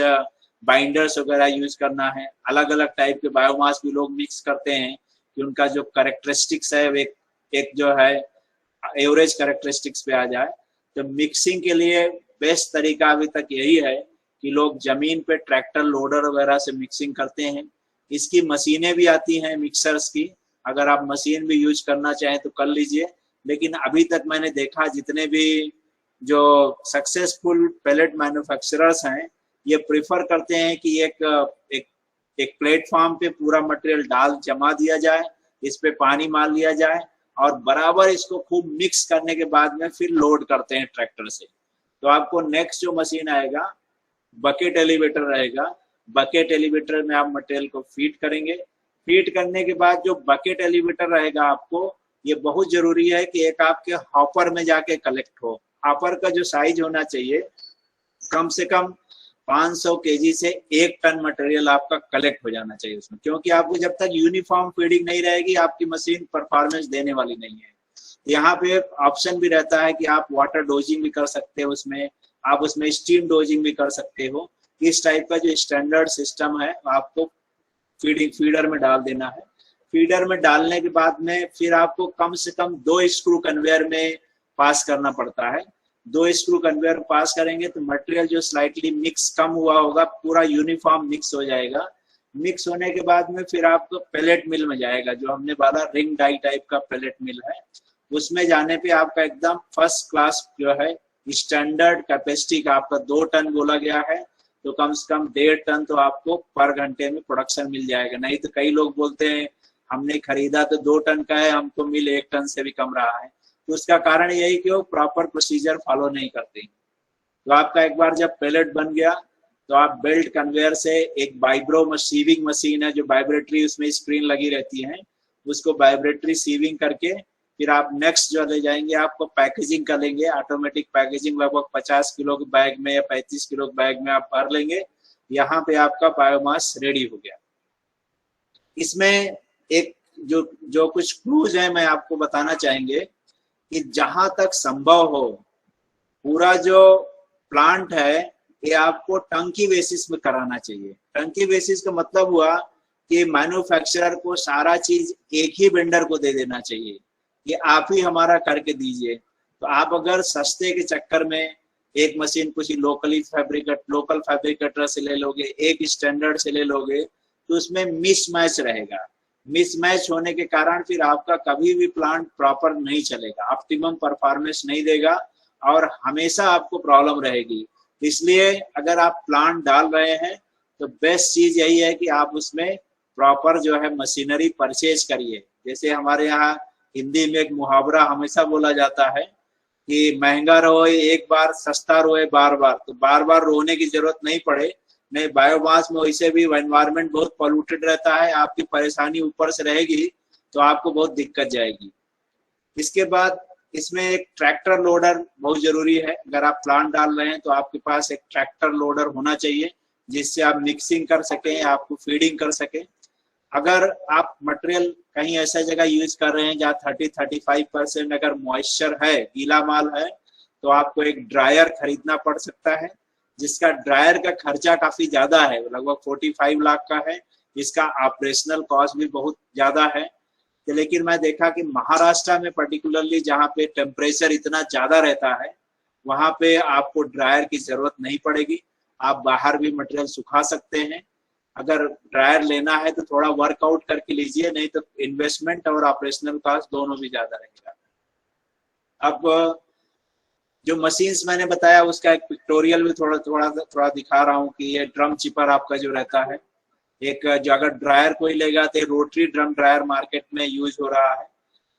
B: बाइंडर्स वगैरह यूज करना है। अलग अलग टाइप के बायोमास भी लोग मिक्स करते हैं कि उनका जो कैरेक्टरिस्टिक्स है एक जो है एवरेज कैरेक्टरिस्टिक्स पे आ जाए। तो मिक्सिंग के लिए बेस्ट तरीका अभी तक यही है कि लोग जमीन पे ट्रैक्टर लोडर वगैरह से मिक्सिंग करते हैं। इसकी मशीनें भी आती हैं मिक्सर्स की, अगर आप मशीन भी यूज करना चाहें तो कर लीजिए। लेकिन अभी तक मैंने देखा जितने भी जो सक्सेसफुल पैलेट मैन्युफैक्चरर्स हैं ये प्रिफर करते हैं कि एक प्लेटफॉर्म पे पूरा मटेरियल डाल जमा दिया जाए, इस पे पानी मार लिया जाए और बराबर इसको खूब मिक्स करने के बाद में फिर लोड करते हैं ट्रैक्टर से। तो आपको नेक्स्ट जो मशीन आएगा बकेट एलिवेटर रहेगा। बकेट एलिवेटर में आप मटेरियल को फीड करेंगे। फीड करने के बाद जो बकेट एलिवेटर रहेगा, आपको ये बहुत जरूरी है कि एक आपके हॉपर में जाके कलेक्ट हो। हॉपर का जो साइज होना चाहिए कम से कम 500 kg से 1 टन मटेरियल आपका कलेक्ट हो जाना चाहिए उसमें, क्योंकि आपको जब तक यूनिफॉर्म फीडिंग नहीं रहेगी आपकी मशीन परफॉर्मेंस देने वाली नहीं है। यहाँ पे ऑप्शन भी रहता है कि आप वाटर डोजिंग भी कर सकते हो, उसमें आप उसमें स्टीम डोजिंग भी कर सकते हो। इस टाइप का जो स्टैंडर्ड सिस्टम है आपको फीडर में डाल देना है। फीडर में डालने के बाद में फिर आपको कम से कम 2 स्क्रू कन्वेयर में पास करना पड़ता है। 2 स्क्रू कन्वेयर पास करेंगे तो मटेरियल जो स्लाइटली मिक्स कम हुआ होगा पूरा यूनिफॉर्म मिक्स हो जाएगा। मिक्स होने के बाद में फिर आपको पैलेट मिल में जाएगा, जो हमने बोला रिंग डाई टाइप का पैलेट मिल है। उसमें जाने पे आपका एकदम फर्स्ट क्लास जो है स्टैंडर्ड कैपेसिटी का आपका 2 टन बोला गया है, तो कम से कम 1.5 टन तो आपको पर घंटे में प्रोडक्शन मिल जाएगा। नहीं तो कई लोग बोलते हैं हमने खरीदा तो 2 टन का है, हमको मिल 1 टन से भी कम रहा है। तो उसका कारण यही कि वो प्रॉपर प्रोसीजर फॉलो नहीं करते। तो आपका एक बार जब पैलेट बन गया तो आप बेल्ट कन्वेयर से एक वाइब्रो सीविंग मशीन है जो वाइब्रेटरी उसमें स्क्रीन लगी रहती है, उसको वाइब्रेटरी सीविंग करके फिर आप नेक्स्ट जो ले जाएंगे आपको पैकेजिंग कर लेंगे। ऑटोमेटिक पैकेजिंग लगभग 50 किलो के बैग में या 35 किलो के बैग में आप भर लेंगे। यहाँ पे आपका बायोमास रेडी हो गया। इसमें एक जो कुछ क्लूज है मैं आपको बताना चाहेंगे कि जहां तक संभव हो पूरा जो प्लांट है ये आपको टंकी बेसिस में कराना चाहिए। टंकी बेसिस का मतलब हुआ कि मैन्युफैक्चरर को सारा चीज एक ही वेंडर को दे देना चाहिए, ये आप ही हमारा करके दीजिए। तो आप अगर सस्ते के चक्कर में एक मशीन कुछ लोकल फैब्रिकेटर से ले लोगे, एक स्टैंडर्ड से ले लोगे, तो उसमें मिसमैच रहेगा। मिसमैच होने के कारण फिर आपका कभी भी प्लांट प्रॉपर नहीं चलेगा, ऑप्टिमम परफॉर्मेंस नहीं देगा और हमेशा आपको प्रॉब्लम रहेगी। इसलिए अगर आप प्लांट डाल रहे हैं तो बेस्ट चीज यही है कि आप उसमें प्रॉपर जो है मशीनरी परचेज करिए। जैसे हमारे यहाँ हिंदी में एक मुहावरा हमेशा बोला जाता है कि महंगा रोए एक बार, सस्ता रोए बार बार। तो बार बार रोने की जरूरत नहीं पड़े। नहीं, बायोमास में वैसे भी एनवायरनमेंट बहुत पॉल्यूटेड रहता है, आपकी परेशानी ऊपर से रहेगी तो आपको बहुत दिक्कत जाएगी। इसके बाद इसमें एक ट्रैक्टर लोडर बहुत जरूरी है। अगर आप प्लांट डाल रहे हैं तो आपके पास एक ट्रैक्टर लोडर होना चाहिए जिससे आप मिक्सिंग कर सकें, आपको फीडिंग कर सकें। अगर आप मटेरियल कहीं ऐसा जगह यूज कर रहे हैं जहाँ 30-35% अगर मॉइस्चर है, गीला माल है, तो आपको एक ड्रायर खरीदना पड़ सकता है जिसका ड्रायर का खर्चा काफी ज्यादा है, लगभग 45 लाख का है। इसका ऑपरेशनल कॉस्ट भी बहुत ज्यादा है। लेकिन मैं देखा कि महाराष्ट्र में पर्टिकुलरली जहाँ पे टेम्परेचर इतना ज्यादा रहता है वहां पे आपको ड्रायर की जरूरत नहीं पड़ेगी। आप बाहर भी मटेरियल सुखा सकते हैं। अगर ड्रायर लेना है तो थोड़ा वर्कआउट करके लीजिए, नहीं तो इन्वेस्टमेंट और ऑपरेशनल कॉस्ट दोनों भी ज्यादा रहेगा। अब जो मशीन्स मैंने बताया उसका एक पिक्टोरियल भी थोड़ा दिखा रहा हूँ कि ये ड्रम चिपर आपका जो रहता है, एक जो अगर ड्रायर कोई लेगा तो रोटरी ड्रम ड्रायर मार्केट में यूज हो रहा है।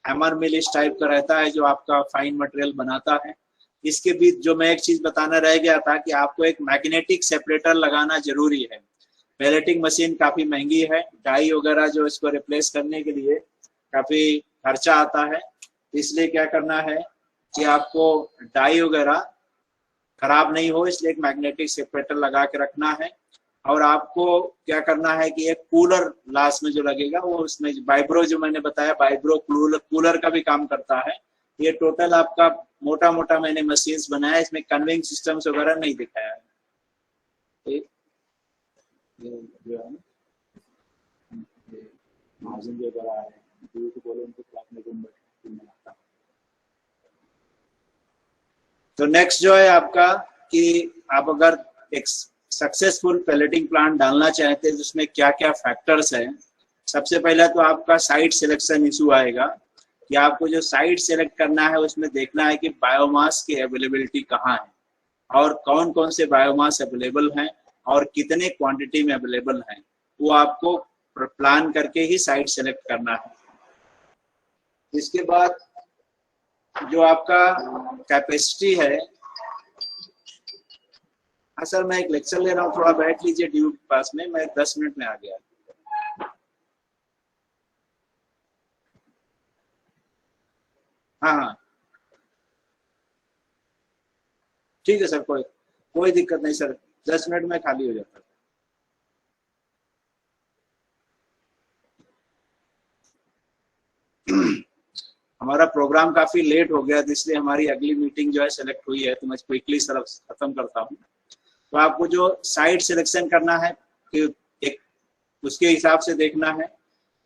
B: हैमर मिल इस टाइप का रहता है जो आपका फाइन मटेरियल बनाता है। इसके बीच जो मैं एक चीज बताना रह गया था कि आपको एक मैग्नेटिक सेपरेटर लगाना जरूरी है। पेलेटिंग मशीन काफी महंगी है, डाई वगैरह जो इसको रिप्लेस करने के लिए काफी खर्चा आता है। इसलिए क्या करना है कि आपको डाई वगैरह खराब नहीं हो, इसलिए एक मैग्नेटिक सेपरेटर लगा के रखना है। और आपको क्या करना है कि एक कूलर लास्ट में जो लगेगा वो उसमें वाइब्रो जो मैंने बताया, वाइब्रो कूलर का भी काम करता है। ये टोटल आपका मोटा मोटा मैंने मशीन्स बनाया, इसमें कन्वेइंग सिस्टम्स वगैरह नहीं दिखाया है। जो है मार्जिन जो बड़ा है तो नेक्स्ट जो है आपका कि आप अगर एक सक्सेसफुल पेलेटिंग प्लांट डालना चाहते हैं तो उसमें क्या क्या फैक्टर्स हैं। सबसे पहला तो आपका साइट सिलेक्शन इशू आएगा कि आपको जो साइट सिलेक्ट करना है उसमें देखना है कि बायोमास की अवेलेबिलिटी कहाँ है और कौन कौन से बायोमास अवेलेबल हैं और कितने क्वांटिटी में अवेलेबल हैं, वो आपको प्लान करके ही साइट सेलेक्ट करना है। इसके बाद जो आपका कैपेसिटी है, सर मैं एक लेक्चर ले रहा हूँ, थोड़ा बैठ लीजिए ड्यू के पास में, मैं 10 मिनट में आ गया। हाँ ठीक है सर, कोई दिक्कत नहीं सर, 10 मिनट में खाली हो जाता है। हमारा प्रोग्राम काफी लेट हो गया इसलिए हमारी अगली मीटिंग जो है सेलेक्ट हुई है, तो मैं क्विकली सर खत्म करता हूँ। तो आपको जो साइट सिलेक्शन करना है कि एक उसके हिसाब से देखना है।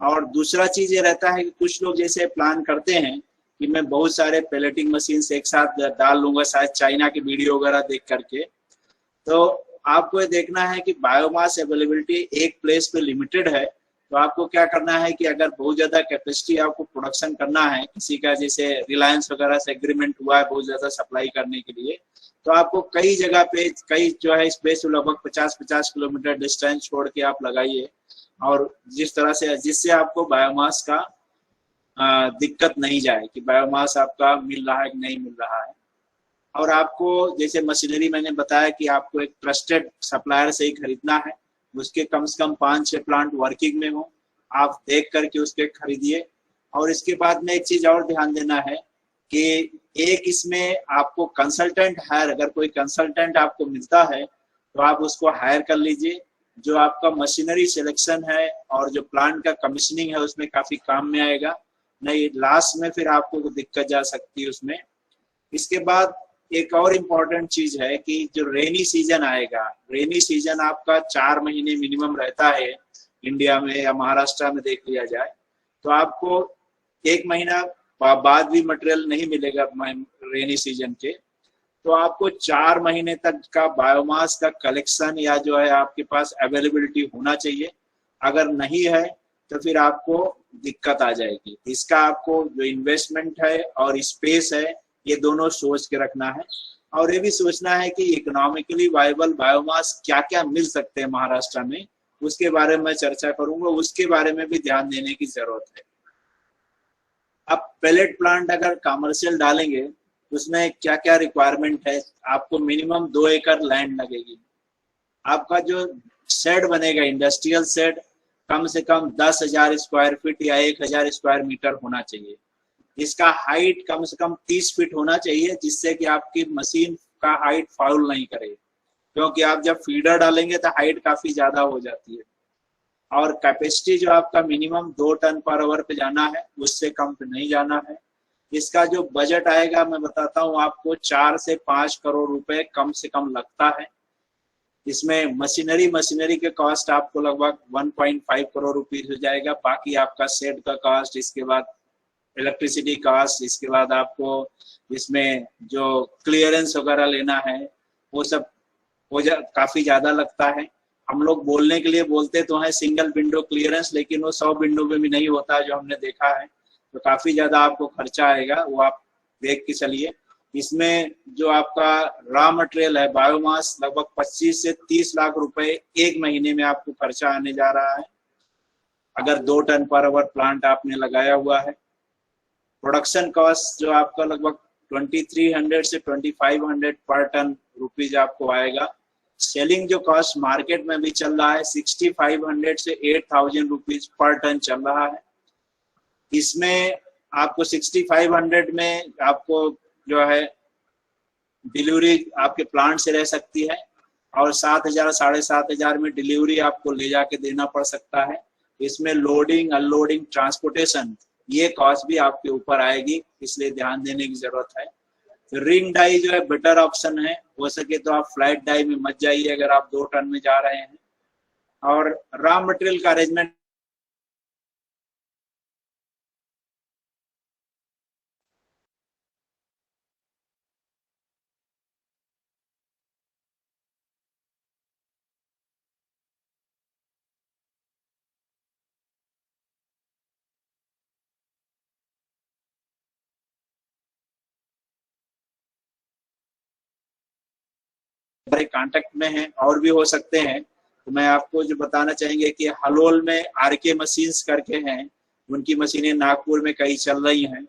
B: और दूसरा चीज ये रहता है कि कुछ लोग जैसे प्लान करते हैं कि मैं बहुत सारे पेलेटिंग मशीन से एक साथ डाल लूंगा, शायद चाइना की वीडियो वगैरह देख करके। तो आपको ये देखना है कि बायोमास अवेलेबिलिटी एक प्लेस पे लिमिटेड है। तो आपको क्या करना है कि अगर बहुत ज्यादा कैपेसिटी आपको प्रोडक्शन करना है, किसी का जैसे रिलायंस वगैरह से एग्रीमेंट हुआ है बहुत ज्यादा सप्लाई करने के लिए, तो आपको कई जगह पे कई जो है स्पेस लगभग 50-50 किलोमीटर डिस्टेंस छोड़ के आप लगाइए, और जिस तरह से जिससे आपको बायोमास का दिक्कत नहीं जाए कि बायोमास आपका मिल रहा है कि नहीं मिल रहा है। और आपको जैसे मशीनरी मैंने बताया कि आपको एक ट्रस्टेड सप्लायर से ही खरीदना है, उसके कम से कम 5-6 प्लांट वर्किंग में हो, आप देख करके उसके खरीदिए। और इसके बाद में एक चीज और ध्यान देना है कि एक इसमें आपको कंसल्टेंट हायर, अगर कोई कंसल्टेंट आपको मिलता है तो आप उसको हायर कर लीजिए, जो आपका मशीनरी सिलेक्शन है और जो प्लांट का कमीशनिंग है उसमें काफी काम में आएगा, नहीं लास्ट में फिर आपको दिक्कत जा सकती है उसमें। इसके बाद एक और इम्पोर्टेंट चीज है कि जो रेनी सीजन आएगा, रेनी सीजन आपका 4 महीने मिनिमम रहता है इंडिया में या महाराष्ट्र में देख लिया जाए, तो आपको 1 महीना बाद भी मटेरियल नहीं मिलेगा रेनी सीजन के। तो आपको 4 महीने तक का बायोमास का कलेक्शन या जो है आपके पास अवेलेबिलिटी होना चाहिए। अगर नहीं है तो फिर आपको दिक्कत आ जाएगी। इसका आपको जो इन्वेस्टमेंट है और स्पेस है, ये दोनों सोच के रखना है। और ये भी सोचना है कि इकोनॉमिकली वायबल बायोमास क्या क्या मिल सकते हैं महाराष्ट्र में, उसके बारे में चर्चा करूंगा। उसके बारे में भी ध्यान देने की जरूरत है। अब पेलेट प्लांट अगर कमर्शियल डालेंगे तो उसमें क्या क्या रिक्वायरमेंट है। आपको मिनिमम 2 एकड़ लैंड लगेगी। आपका जो शेड बनेगा, इंडस्ट्रियल शेड, कम से कम 10,000 स्क्वायर फीट या 1,000 स्क्वायर मीटर होना चाहिए। इसका हाइट कम से कम 30 फीट होना चाहिए, जिससे कि आपकी मशीन का हाइट फाउल नहीं करे, क्योंकि आप जब फीडर डालेंगे तो हाइट काफी ज्यादा हो जाती है। और कैपेसिटी जो आपका मिनिमम 2 टन पर आवर पे जाना है, उससे कम पे नहीं जाना है। इसका जो बजट आएगा मैं बताता हूँ आपको, 4 से 5 करोड़ रुपए कम से कम लगता है। इसमें मशीनरी के कॉस्ट आपको लगभग 1.5 करोड़ रुपीज हो जाएगा। बाकी आपका सेट का कॉस्ट, इसके बाद इलेक्ट्रिसिटी कॉस्ट, इसके बाद आपको इसमें जो क्लियरेंस वगैरह लेना है वो सब काफी ज्यादा लगता है। हम लोग बोलने के लिए बोलते तो हैं सिंगल विंडो क्लियरेंस, लेकिन वो 100 विंडो में भी नहीं होता जो हमने देखा है। तो काफी ज्यादा आपको खर्चा आएगा, वो आप देख के चलिए। इसमें जो आपका रॉ मटेरियल है बायोमास, लगभग 25 से 30 लाख रुपए एक महीने में आपको खर्चा आने जा रहा है, अगर 2 टन पर आवर प्लांट आपने लगाया हुआ है। प्रोडक्शन कॉस्ट जो आपका लगभग 2300 से 2500 पर टन रुपीज आपको आएगा। सेलिंग जो कॉस्ट मार्केट में भी चल रहा है 6500 से 8000 रुपीज पर टन चल रहा है। इसमें आपको 6500 में आपको जो है डिलीवरी आपके प्लांट से रह सकती है, और 7000 7,500 में डिलीवरी आपको ले जाके देना पड़ सकता है। इसमें लोडिंग अनलोडिंग ट्रांसपोर्टेशन ये कॉस्ट भी आपके ऊपर आएगी, इसलिए ध्यान देने की जरूरत है। तो रिंग डाई जो है बेटर ऑप्शन है, हो सके तो आप फ्लैट डाई में मत जाइए अगर आप 2 टन में जा रहे हैं। और रॉ मटेरियल का अरेंजमेंट बड़े कांटेक्ट में हैं और भी हो सकते हैं। तो मैं आपको जो बताना चाहेंगे कि हलोल में आरके मशीन्स करके हैं, उनकी मशीनें नागपुर में कई चल रही हैं।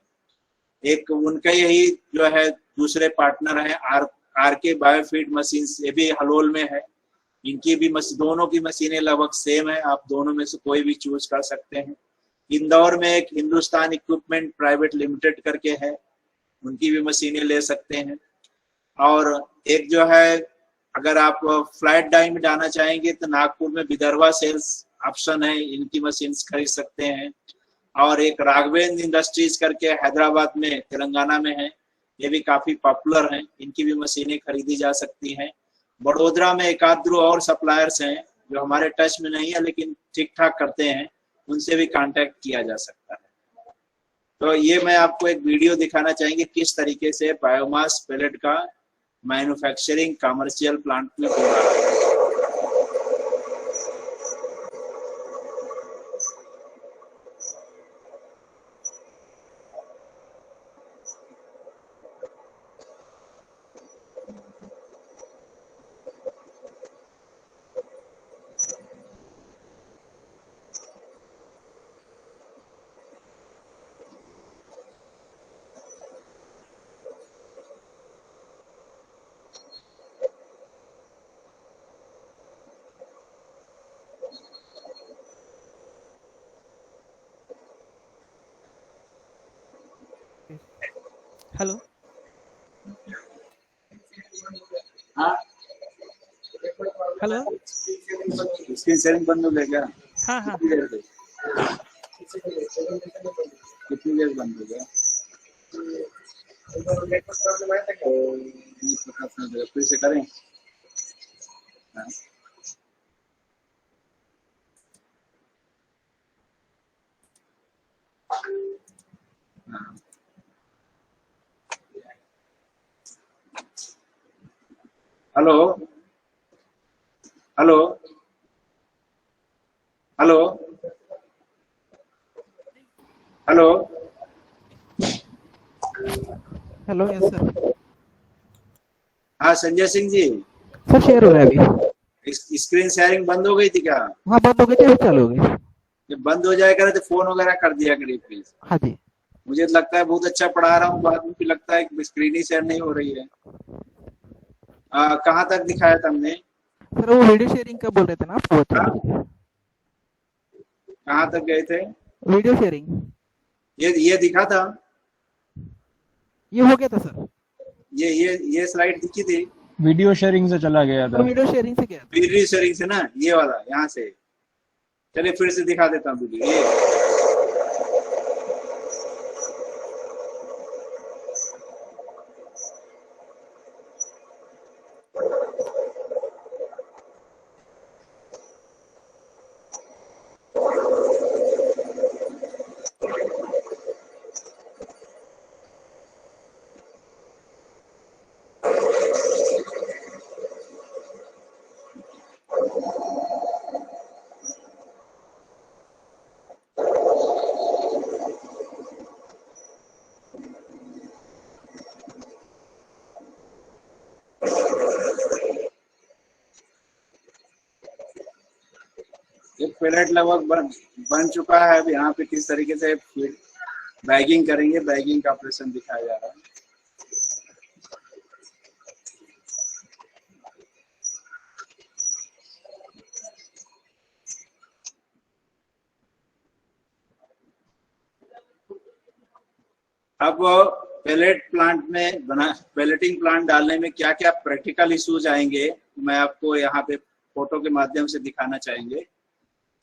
B: एक उनका यही जो है दूसरे पार्टनर है आरके बायोफीड मशीन्स, ये भी हलोल में है। इनकी भी दोनों की मशीनें लगभग सेम है, आप दोनों में से कोई भी चूज कर सकते हैं। इंदौर में एक हिंदुस्तान इक्विपमेंट प्राइवेट लिमिटेड करके है, उनकी भी मशीनें ले सकते हैं। और एक जो है अगर आप फ्लैट डाई में डालना चाहेंगे तो नागपुर में विदर्भा सेल्स ऑप्शन है, इनकी मशीन खरीद सकते हैं। और एक राघवेंद्र इंडस्ट्रीज करके हैदराबाद में तेलंगाना में है, ये भी काफी पॉपुलर हैं, इनकी भी मशीनें खरीदी जा सकती हैं। बड़ोदरा में एक आध दो और सप्लायर्स हैं जो हमारे टच में नहीं है लेकिन ठीक ठाक करते हैं, उनसे भी कांटेक्ट किया जा सकता है। तो ये मैं आपको एक वीडियो दिखाना चाहेंगे किस तरीके से बायोमास पेलेट का मैन्युफैक्चरिंग कमर्शियल प्लांट में हो रहा है।
C: हेलो।
B: हाँ,
C: हेलो।
B: स्क्रीन शेयरिंग बंद हो गया?
C: हाँ हाँ।
B: कितनी देर बंद हो गया? फिर से करें? हाँ। हाँ। Hello hello hello hello.
C: Hello, yes sir.
B: हाँ संजय सिंह जी,
C: सर शेयर हो रहा है अभी।
B: स्क्रीन शेयरिंग बंद हो गई थी क्या?
C: हाँ, बंद हो गई थी, अभी चालू हो गई।
B: जब बंद हो जाया करे तो फोन वगैरह कर दिया करिए प्लीज।
C: हाँ जी।
B: मुझे तो लगता है बहुत अच्छा पढ़ा रहा हूँ, बाद में फिर लगता है कि स्क्रीन ही शेयर नहीं हो रही है। कहाँ तक दिखाया था हमने?
C: सर वो वीडियो शेयरिंग का बोल रहे थे ना आप, वो था।
B: कहाँ तक गए थे?
C: Video sharing.
B: ये दिखा था?
C: ये हो गया था सर।
B: ये स्लाइड दिखी थी?
A: वीडियो शेयरिंग से चला गया
C: तो
A: था।
C: वीडियो शेयरिंग से गया था।
B: वीडियो शेयरिंग से ना, ये वाला यहाँ से। चलिए फिर से दिखा देता हूँ वीडियो। ये पैलेट लगभग बन चुका है। अब यहाँ पे किस तरीके से बैगिंग करेंगे, बैगिंग का ऑपरेशन दिखाया जा रहा है। अब पैलेटिंग प्लांट डालने में क्या क्या प्रैक्टिकल इश्यूज आएंगे, मैं आपको यहाँ पे फोटो के माध्यम से दिखाना चाहेंगे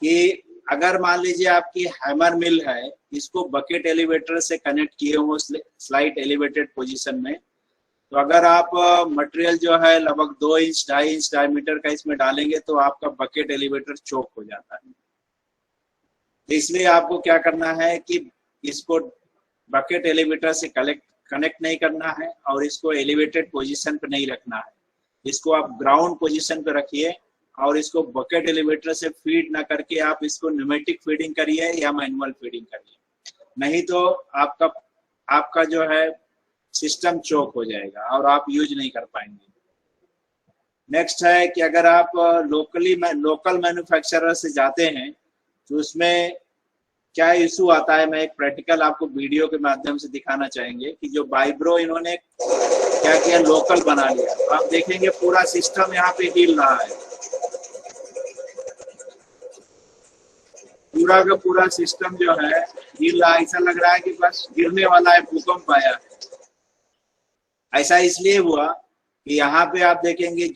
B: कि अगर मान लीजिए आपकी हैमर मिल है, इसको बकेट एलिवेटर से कनेक्ट किए हो स्लाइट एलिवेटेड पोजीशन में, तो अगर आप मटेरियल जो है लगभग 2 इंच 2.5 इंच डायमीटर का इसमें डालेंगे तो आपका बकेट एलिवेटर चोक हो जाता है। इसलिए आपको क्या करना है कि इसको बकेट एलिवेटर से कनेक्ट नहीं करना है और इसको एलिवेटेड पोजीशन पे नहीं रखना है। इसको आप ग्राउंड पोजीशन पे रखिए और इसको बकेट एलिवेटर से फीड ना करके आप इसको न्यूमेटिक फीडिंग करिए या मैनुअल फीडिंग करिए, नहीं तो आपका जो है सिस्टम चोक हो जाएगा और आप यूज नहीं कर पाएंगे। नेक्स्ट है कि अगर आप लोकल मैन्युफैक्चरर से जाते हैं तो उसमें क्या इशू आता है, मैं एक प्रैक्टिकल आपको वीडियो के माध्यम से दिखाना चाहेंगे कि जो वाइब्रो इन्होंने क्या किया, लोकल बना लिया। तो आप देखेंगे पूरा सिस्टम यहाँ पे हिल रहा है, पूरा का पूरा सिस्टम जो है हिल रहा है। ऐसा लग रहा है कि बस गिरने वाला है, भूकंप आया है। ऐसा इसलिए हुआ कि यहाँ पे आप देखेंगे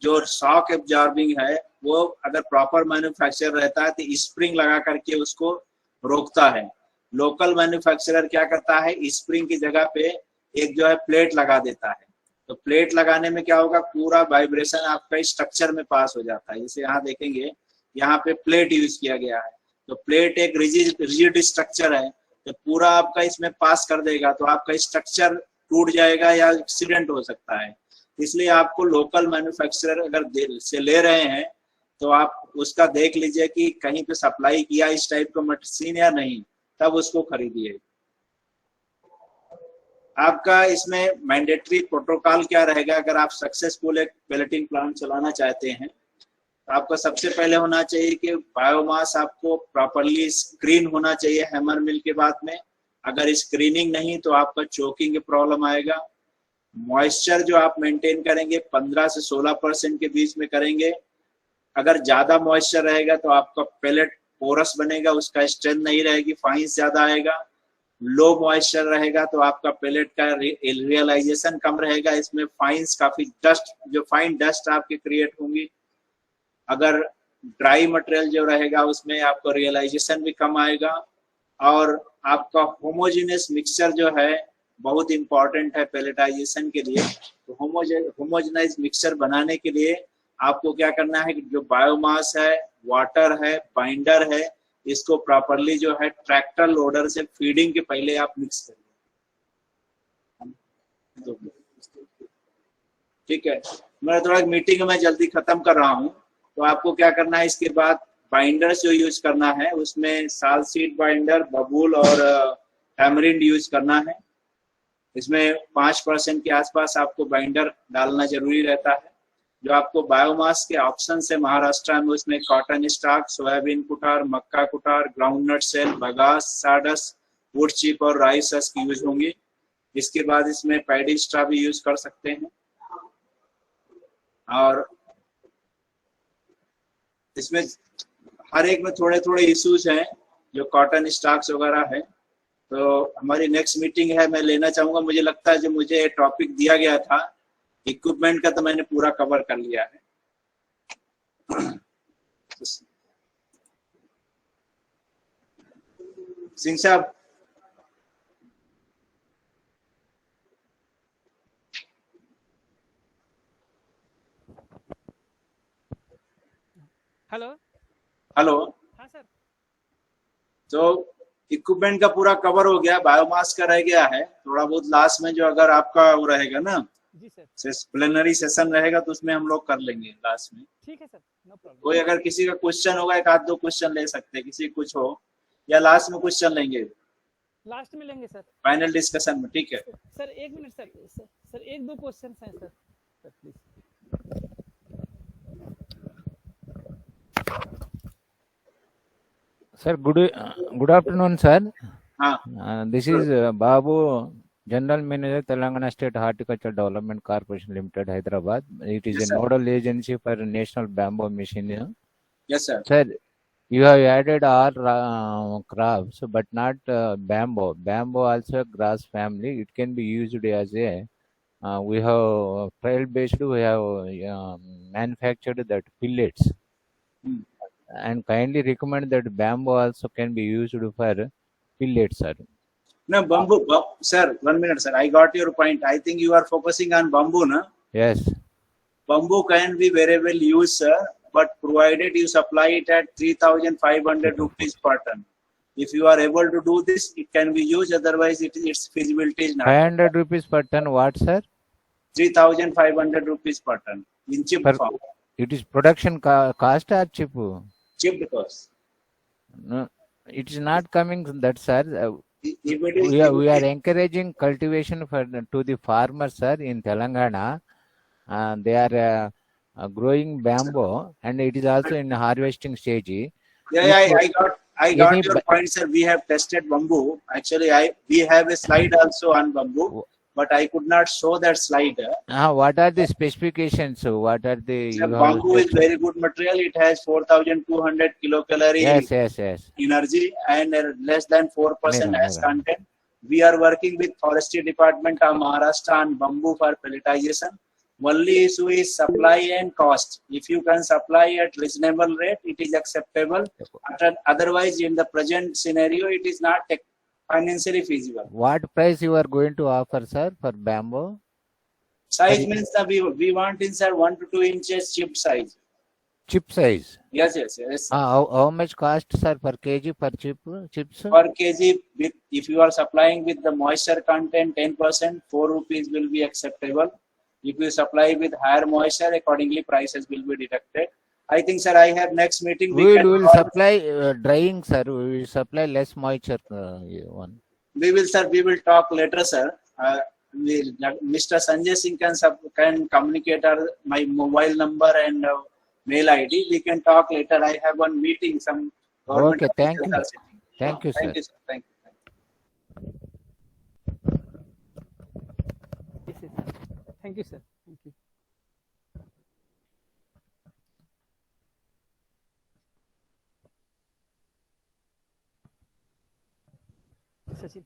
B: जो शॉक एब्जॉर्बिंग है वो अगर प्रॉपर मैन्युफैक्चर रहता है तो स्प्रिंग लगा करके उसको रोकता है। लोकल मैन्युफैक्चरर क्या करता है, स्प्रिंग की जगह पे एक जो है प्लेट लगा देता है। तो प्लेट लगाने में क्या होगा, पूरा वाइब्रेशन आपका स्ट्रक्चर में पास हो जाता है। जैसे यहाँ देखेंगे, यहाँ पे प्लेट यूज किया गया है, तो प्लेट एक रिजिड स्ट्रक्चर है, तो पूरा आपका इसमें पास कर देगा तो आपका स्ट्रक्चर टूट जाएगा या एक्सीडेंट हो सकता है। इसलिए आपको लोकल मैन्युफैक्चरर अगर से ले रहे हैं तो आप उसका देख लीजिए कि कहीं पे सप्लाई किया इस टाइप का मशीन या नहीं, तब उसको खरीदिए। आपका इसमें मैंडेटरी प्रोटोकॉल क्या रहेगा, अगर आप सक्सेसफुल एक पैलेटिंग प्लांट चलाना चाहते हैं तो आपका सबसे पहले होना चाहिए कि बायोमास आपको प्रॉपरली स्क्रीन होना चाहिए हैमर मिल के बाद में। अगर स्क्रीनिंग नहीं तो आपका चोकिंग प्रॉब्लम आएगा। मॉइस्चर जो आप मेंटेन करेंगे 15 से 16% के बीच में करेंगे। अगर ज्यादा मॉइस्चर रहेगा तो आपका पैलेट पोरस बनेगा, उसका स्ट्रेंथ नहीं रहेगी, फाइंस ज्यादा आएगा। लो मॉइस्चर रहेगा तो आपका पैलेट का रियलाइजेशन कम रहेगा, इसमें फाइंस काफी फाइन डस्ट आपके क्रिएट होंगी। अगर ड्राई मटेरियल जो रहेगा उसमें आपको रियलाइजेशन भी कम आएगा। और आपका होमोजेनियस मिक्सचर जो है बहुत इंपॉर्टेंट है पैलेटाइजेशन के लिए। तो होमोजेनाइज मिक्सचर बनाने के लिए आपको क्या करना है कि जो बायोमास है, वाटर है, बाइंडर है, इसको प्रॉपरली जो है ट्रैक्टर लोडर से फीडिंग के पहले आप मिक्स करिए। ठीक है, मैं थोड़ा मीटिंग में जल्दी खत्म कर रहा हूँ, तो आपको क्या करना है, इसके बाद बाइंडर्स जो यूज करना है उसमें साल सीड बाइंडर, बबूल और टैमरिंड यूज करना है। इसमें 5% के आसपास आपको बाइंडर डालना जरूरी रहता है। जो आपको बायोमास के ऑप्शन है महाराष्ट्र में, उसमें कॉटन स्टॉक, सोयाबीन कुटार, मक्का कुटार, groundnut shell, bagasse, sawdust, wood chip और राइस हस्क यूज होंगे। इसके बाद इसमें पैडी स्ट्रा भी यूज कर सकते हैं। और इसमें हर एक में थोड़े थोड़े इश्यूज हैं जो कॉटन स्टॉक्स वगैरह है। तो हमारी नेक्स्ट मीटिंग है, मैं लेना चाहूंगा। मुझे लगता है जो मुझे टॉपिक दिया गया था इक्विपमेंट का, तो मैंने पूरा कवर कर लिया है। सिंह साहब,
A: हेलो।
B: हेलो।
A: हाँ सर।
B: तो इक्विपमेंट का पूरा कवर हो गया, बायोमास का रह गया है थोड़ा बहुत लास्ट में। जो अगर आपका वो रहेगा ना,
A: जी सर,
B: प्लेनरी सेशन रहेगा तो उसमें हम लोग कर लेंगे लास्ट में।
A: ठीक है सर, नो प्रॉब्लम।
B: कोई अगर किसी का क्वेश्चन होगा, एक आध दो क्वेश्चन ले सकते हैं, किसी कुछ हो, या लास्ट में क्वेश्चन लेंगे?
A: लास्ट में लेंगे सर,
B: फाइनल डिस्कशन में, ठीक है।
A: सर एक मिनट सर, सर एक दो क्वेश्चन हैं sir, please.
D: Sir, good afternoon, sir.
B: हाँ,
D: This is Babu, General Manager, Telangana State Horticulture Development Corporation Limited, Hyderabad. It is
B: Yes,
D: a
B: sir.
D: nodal agency for National Bamboo Mission.
B: yes sir.
D: Sir, you have added all crops, but not bamboo. Bamboo also a grass family. It can be used as a. We have trail based. We have manufactured that pellets. And kindly recommend that bamboo also can be used for pellets, sir.
B: No, bamboo, sir, 1 minute, sir. I got your point. I think you are focusing on bamboo, na?
D: Yes.
B: Bamboo can be very well used, sir, but provided you supply it at 3,500 rupees per ton. If you are able to do this, it can be used. Otherwise, its feasibility is not.
D: 500 rupees per ton, what, sir?
B: 3,500 rupees per ton in chip form.
D: It is production cost or chip?
B: Chipped cost.
D: No, it is not coming that, sir.
B: If it is,
D: We are encouraging cultivation to the farmers, sir, in Telangana. They are growing bamboo, and it is also in harvesting stage.
B: Yeah, I got your point, sir. We have tested bamboo. Actually, we have a slide also on bamboo, but I could not show that slide.
D: What are the specifications? What are the?
B: Sir, bamboo is very good material. It has 4,200 kilocalorie
D: Yes.
B: energy and less than 4% as content. We are working with Forestry Department of Maharashtra on bamboo for pelletization. Only issue is supply and cost. If you can supply at reasonable rate, it is acceptable. Otherwise, in the present scenario, it is not financially feasible.
D: What price you are going to offer, sir, for bamboo?
B: Size means that we want in, sir, 1 to 2 inches chip size.
D: Chip size?
B: Yes.
D: How much cost, sir, per kg per chips?
B: Per kg, if you are supplying with the moisture content 10%, 4 rupees will be acceptable. If you supply with higher moisture, accordingly prices will be deducted. I think, sir, I have next meeting.
D: We will supply drying, sir. We will supply less moisture one.
B: We will, sir. We will talk later, sir. Mr. Sanjay Singh can communicate my mobile number and mail ID. We can talk later. I have one meeting. Some
D: okay. Thank you. Thank you, sir.
B: Thank you, sir. Thank you.
A: Thank you, sir. Thank you. Sachin.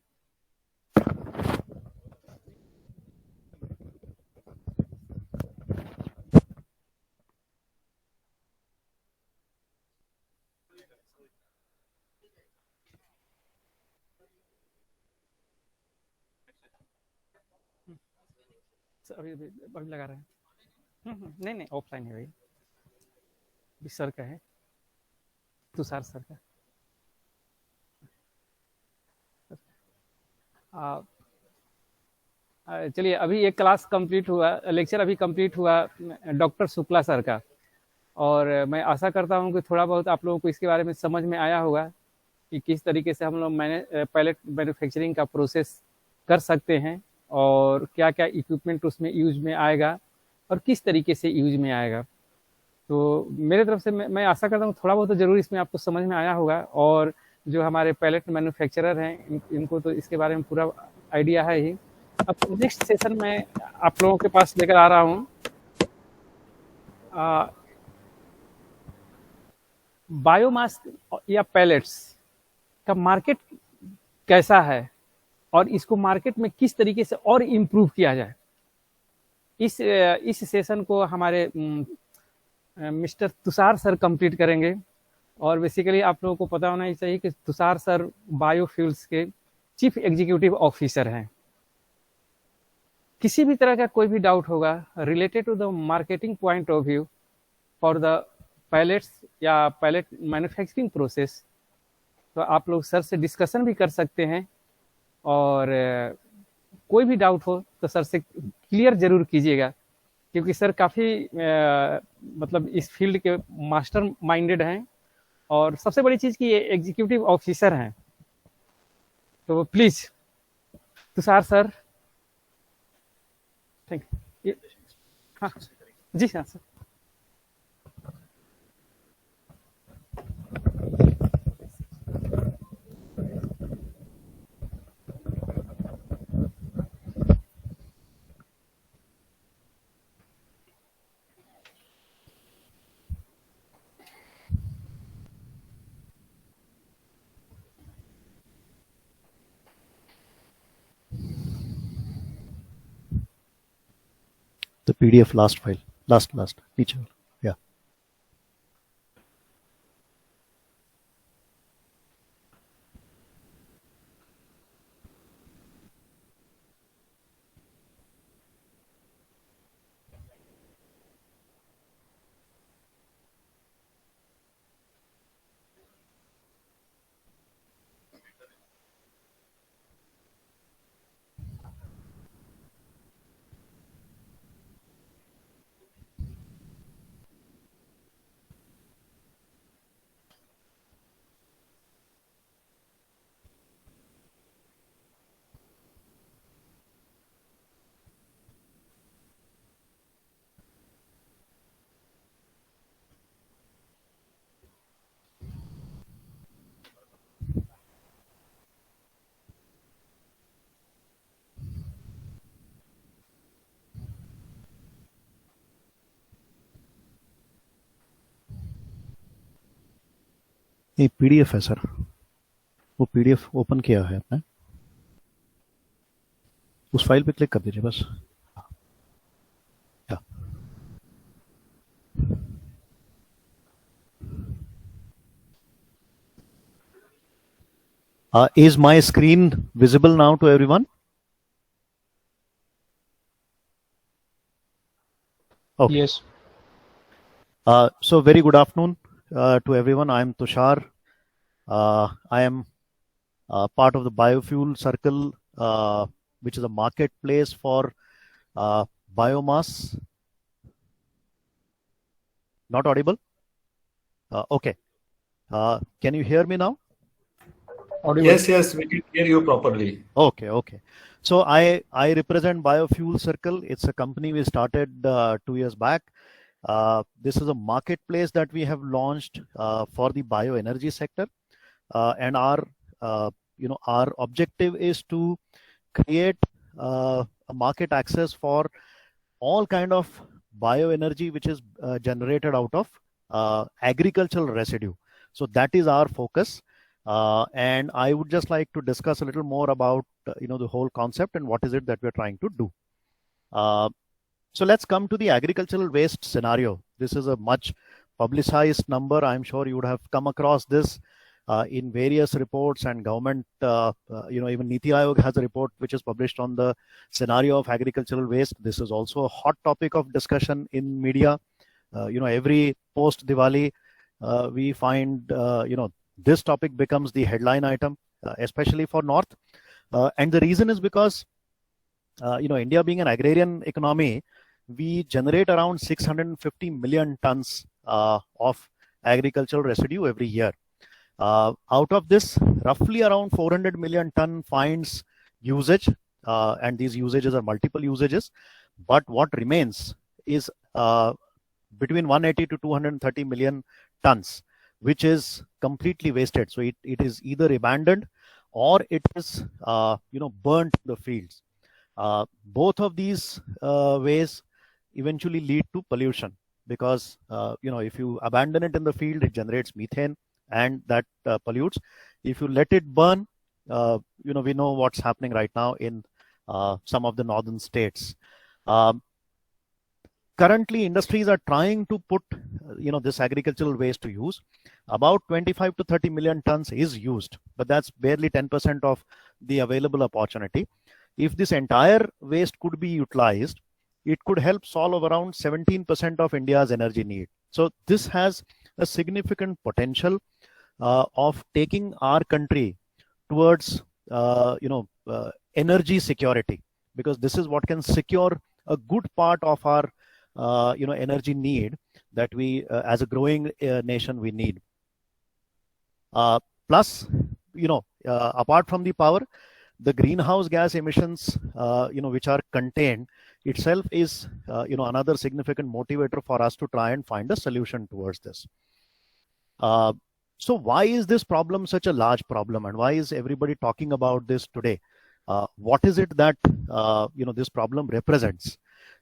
A: अभी लगा रहे हैं। नहीं offline है भाई, sir का है, Tushar sir का। चलिए, अभी एक क्लास कंप्लीट हुआ, लेक्चर अभी कंप्लीट हुआ डॉक्टर शुक्ला सर का, और मैं आशा करता हूँ कि थोड़ा बहुत आप लोगों को इसके बारे में समझ में आया होगा कि किस तरीके से हम लोग पैलेट मैन्युफैक्चरिंग का प्रोसेस कर सकते हैं और क्या क्या इक्विपमेंट उसमें यूज में आएगा और किस तरीके से यूज में आएगा। तो मेरे तरफ से मैं आशा करता हूँ थोड़ा बहुत तो ज़रूर इसमें आपको समझ में आया होगा, और जो हमारे पैलेट मैन्युफैक्चरर हैं इनको तो इसके बारे में पूरा आइडिया है ही। अब नेक्स्ट सेशन में आप लोगों के पास लेकर आ रहा हूँ बायोमास या पैलेट्स का मार्केट कैसा है और इसको मार्केट में किस तरीके से और इम्प्रूव किया जाए। इस सेशन को हमारे मिस्टर तुषार सर कंप्लीट करेंगे, और बेसिकली आप लोगों को पता होना ही चाहिए कि तुषार सर बायोफ्यूल्स के चीफ एग्जीक्यूटिव ऑफिसर हैं। किसी भी तरह का कोई भी डाउट होगा related to the marketing point of view for the pellets या पैलेट मैन्युफैक्चरिंग प्रोसेस, तो आप लोग सर से डिस्कशन भी कर सकते हैं, और कोई भी डाउट हो तो सर से क्लियर जरूर कीजिएगा, क्योंकि सर काफ़ी मतलब इस फील्ड के मास्टर माइंडेड हैं और सबसे बड़ी चीज़ कि ये एग्जीक्यूटिव ऑफिसर हैं। तो please Tushar sir, thank you. हाँ जी हाँ sir.
E: The PDF last file, last, नीचे, yeah. ये PDF है सर, वो PDF ओपन किया है आपने, उस फाइल पे क्लिक कर दीजिए बस। Is my screen visible now to everyone? Okay.
F: Yes.
E: So very good afternoon to everyone. I am Tushar. I am part of the Biofuel Circle, which is a marketplace for biomass. Not audible? Okay. Can you hear me now?
F: Audible. Yes, we can hear you properly.
E: Okay. So I represent Biofuel Circle. It's a company we started 2 years back. This is a marketplace that we have launched for the bioenergy sector, and our objective is to create a market access for all kind of bioenergy which is generated out of agricultural residue. So that is our focus. And I would just like to discuss a little more about the whole concept and what is it that we're trying to do. So let's come to the agricultural waste scenario. This is a much publicized number. I'm sure you would have come across this in various reports, and government, even Niti Aayog has a report which is published on the scenario of agricultural waste. This is also a hot topic of discussion in media. Every post Diwali, we find, this topic becomes the headline item, especially for North. And the reason is because, India being an agrarian economy, we generate around 650 million tons of agricultural residue every year. Out of this, roughly around 400 million ton finds usage, and these usages are multiple usages. But what remains is between 180 to 230 million tons, which is completely wasted. So it is either abandoned or it is burnt in the fields. Both of these ways eventually lead to pollution, because if you abandon it in the field, it generates methane, and that pollutes. If you let it burn, we know what's happening right now in some of the northern states. Currently, industries are trying to put this agricultural waste to use. About 25 to 30 million tons is used, but that's barely 10% of the available opportunity. If this entire waste could be utilized, it could help solve around 17% of India's energy need. So this has a significant potential of taking our country towards energy security, because this is what can secure a good part of our energy need that we as a growing nation we need. Plus, apart from the power, the greenhouse gas emissions which are contained itself is another significant motivator for us to try and find a solution towards this. So why is this problem such a large problem, and why is everybody talking about this today? What is it that this problem represents?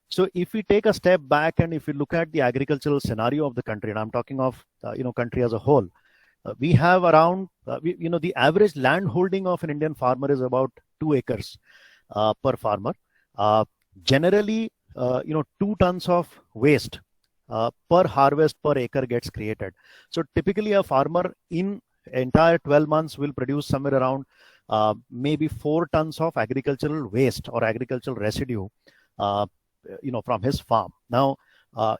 E: So if we take a step back and if we look at the agricultural scenario of the country, and I'm talking of country as a whole, we have around the average land holding of an Indian farmer is about 2 acres per farmer. Generally 2 tons of waste per harvest per acre gets created. So typically a farmer in entire 12 months will produce somewhere around maybe 4 tons of agricultural waste or agricultural residue from his farm. Now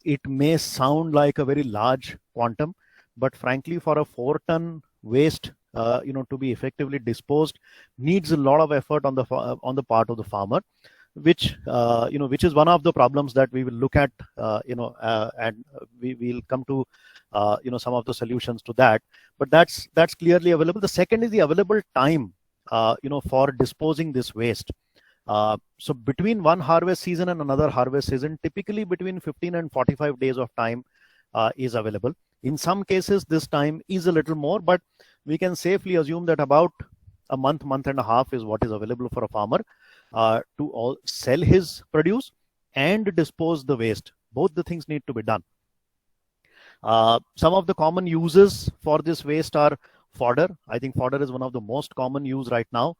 E: it may sound like a very large quantum, but frankly for a 4-ton waste to be effectively disposed needs a lot of effort on the part of the farmer, which is one of the problems that we will look at, and we will come to some of the solutions to that. But that's clearly available. The second is the available time for disposing this waste. So between one harvest season and another harvest season, typically between 15 and 45 days of time is available. In some cases, this time is a little more, but we can safely assume that about a month and a half is what is available for a farmer to sell his produce and dispose the waste. Both the things need to be done. Some of the common uses for this waste are fodder. I think fodder is one of the most common use right now.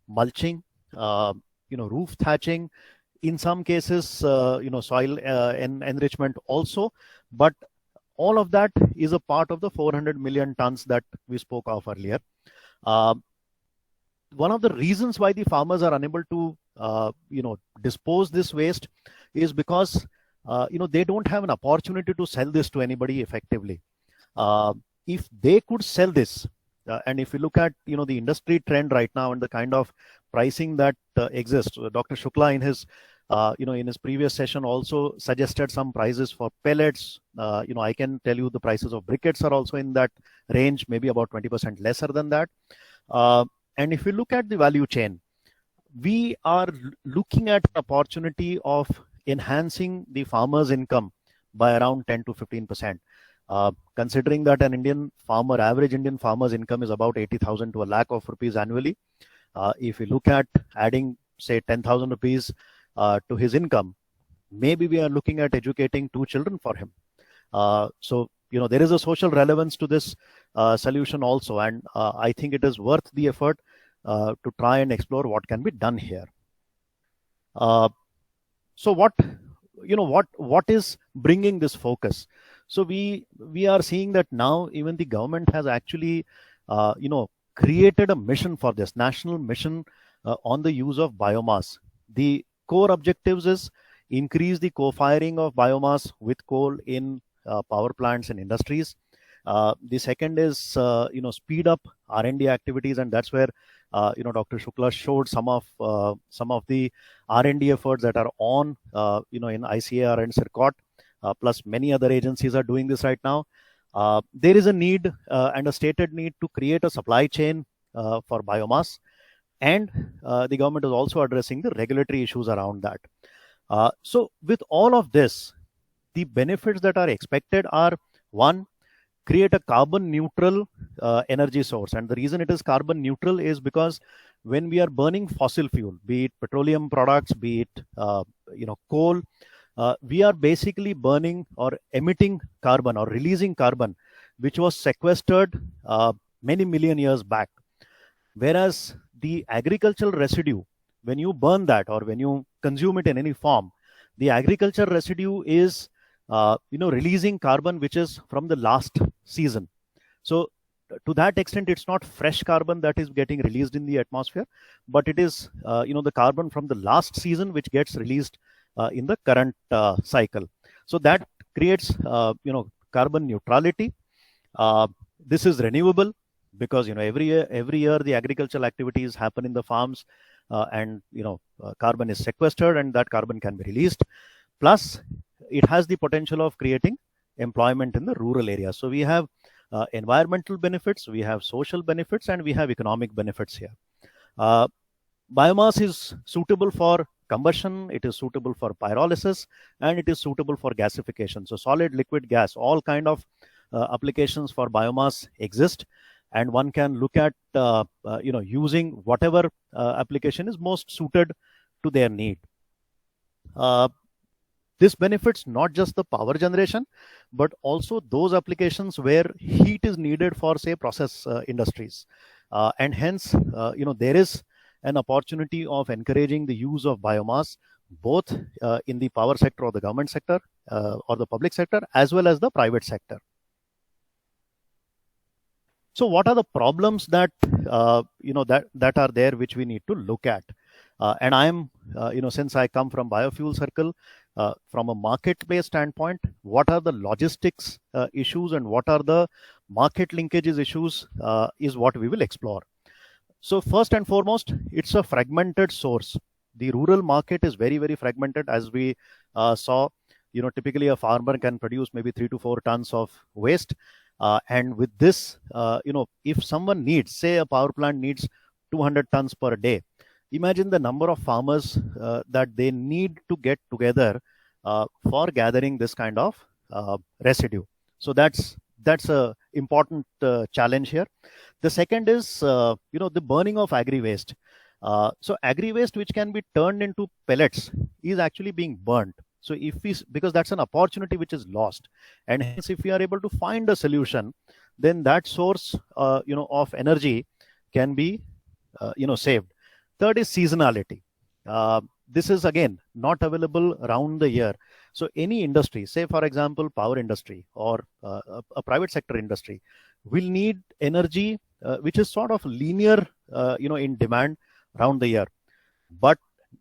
E: Mulching, roof thatching, in some cases, soil enrichment also. But all of that is a part of the 400 million tons that we spoke of earlier. One of the reasons why the farmers are unable to, dispose this waste is because, they don't have an opportunity to sell this to anybody effectively. If they could sell this, and if you look at, the industry trend right now and the kind of pricing that exists, Dr. Shukla in his previous session also suggested some prices for pellets. I can tell you the prices of briquettes are also in that range, maybe about 20% lesser than that. And if you look at the value chain, we are looking at the opportunity of enhancing the farmer's income by around 10 to 15%. Considering that an average Indian farmer's income is about 80,000 to a lakh of rupees annually. If you look at adding, say, 10,000 rupees to his income, maybe we are looking at educating 2 children for him. So, there is a social relevance to this solution also. And I think it is worth the effort to try and explore what can be done here. So what is bringing this focus? So we are seeing that now even the government has actually, created a mission for this, national mission on the use of biomass. The core objectives is increase the co-firing of biomass with coal in power plants and industries. The second is, speed up R&D activities, and that's where, Dr. Shukla showed some of the R&D efforts that are on, in ICAR and CIRCOT. plus many other agencies are doing this right now. There is a need and a stated need to create a supply chain for biomass, and the government is also addressing the regulatory issues around that. So with all of this, the benefits that are expected are: one, create a carbon neutral energy source. And the reason it is carbon neutral is because when we are burning fossil fuel, be it petroleum products, be it coal, we are basically burning or emitting carbon or releasing carbon which was sequestered many million years back. Whereas the agricultural residue, when you burn that or when you consume it in any form, the agricultural residue is releasing carbon which is from the last season. So to that extent, it's not fresh carbon that is getting released in the atmosphere, but it is the carbon from the last season which gets released in the current cycle. So that creates carbon neutrality. This is renewable because every year the agricultural activities happen in the farms, and carbon is sequestered and that carbon can be released. Plus, it has the potential of creating employment in the rural areas. So we have environmental benefits, we have social benefits, and we have economic benefits here. Biomass is suitable for combustion, it is suitable for pyrolysis, and it is suitable for gasification. So solid, liquid, gas, all kind of applications for biomass exist, and one can look at using whatever application is most suited to their need. This benefits not just the power generation, but also those applications where heat is needed for, say, process industries. And hence, there is an opportunity of encouraging the use of biomass, both in the power sector or the government sector or the public sector, as well as the private sector. So what are the problems that, that are there which we need to look at? And I'm, since I come from biofuel circle, from a market-based standpoint, what are the logistics issues and what are the market linkages issues is what we will explore. So first and foremost, it's a fragmented source. The rural market is very, very fragmented. As we saw, typically a farmer can produce maybe 3 to 4 tons of waste. And with this, if someone needs, say a power plant needs 200 tons per day, imagine the number of farmers that they need to get together for gathering this kind of residue. So that's a important challenge here. The second is, the burning of agri-waste. So agri-waste which can be turned into pellets is actually being burnt. So because that's an opportunity which is lost, and hence if we are able to find a solution, then that source, of energy can be, saved. Third is seasonality. This is again not available around the year. So any industry, say for example, power industry or a private sector industry, will need energy which is sort of linear, in demand around the year. But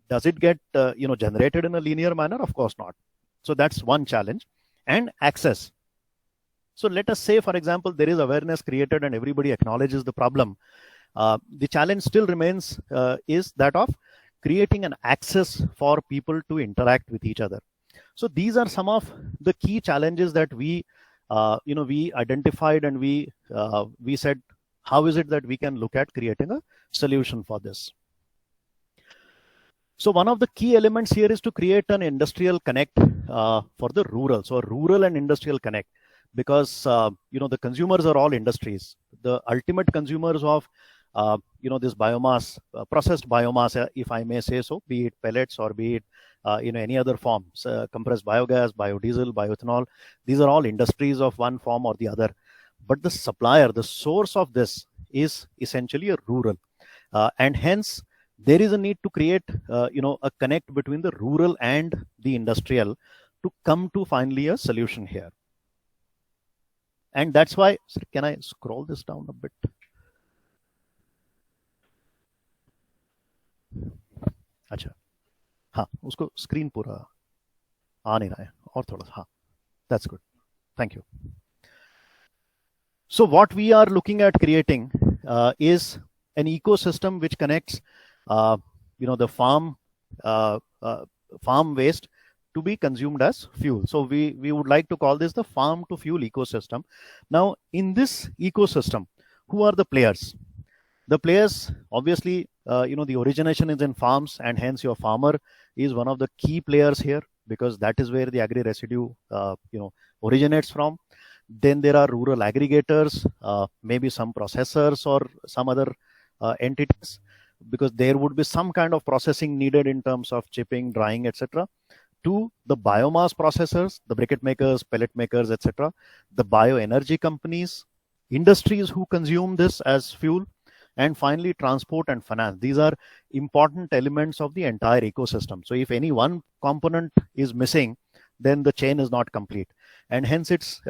E: does it get, generated in a linear manner? Of course not. So that's one challenge. And access. So let us say, for example, there is awareness created and everybody acknowledges the problem. The challenge still remains is that of creating an access for people to interact with each other. So these are some of the key challenges that we identified, and we said, how is it that we can look at creating a solution for this? So one of the key elements here is to create an industrial connect for the rural. So a rural and industrial connect, because the consumers are all industries. The ultimate consumers of this biomass, processed biomass, if I may say so, be it pellets or be it any other forms, compressed biogas, biodiesel, bioethanol, these are all industries of one form or the other. But the supplier, the source of this is essentially a rural, and hence there is a need to create a connect between the rural and the industrial to come to finally a solution here. And that's why, can I scroll this down a bit? अच्छा, हाँ, उसको screen पूरा आ नहीं रहा है, और थोड़ा, हाँ, that's good, thank you. So what we are looking at creating is an ecosystem which connects the farm waste to be consumed as fuel. So we would like to call this the farm to fuel ecosystem. Now, in this ecosystem, who are the players? The players, obviously, the origination is in farms, and hence your farmer is one of the key players here, because that is where the agri residue, originates from. Then there are rural aggregators, maybe some processors or some other entities, because there would be some kind of processing needed in terms of chipping, drying, etc. To the biomass processors, the briquette makers, pellet makers, etc. The bioenergy companies, industries who consume this as fuel, and finally transport and finance. These are important elements of the entire ecosystem. So if any one component is missing, then the chain is not complete. And hence it's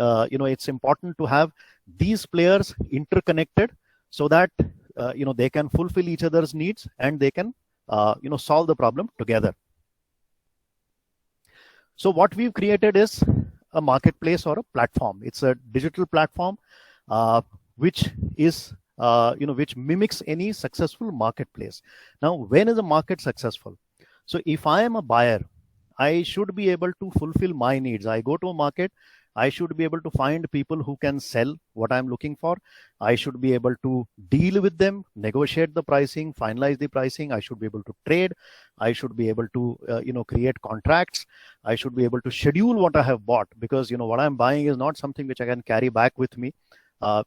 E: important to have these players interconnected so that they can fulfill each other's needs, and they can solve the problem together. So what we've created is a marketplace or a platform. It's a digital platform which is which mimics any successful marketplace. Now, when is a market successful? So if I am a buyer, I should be able to fulfill my needs. I go to a market, I should be able to find people who can sell what I'm looking for. I should be able to deal with them, negotiate the pricing, finalize the pricing. I should be able to trade. I should be able to, create contracts. I should be able to schedule what I have bought, because, what I'm buying is not something which I can carry back with me.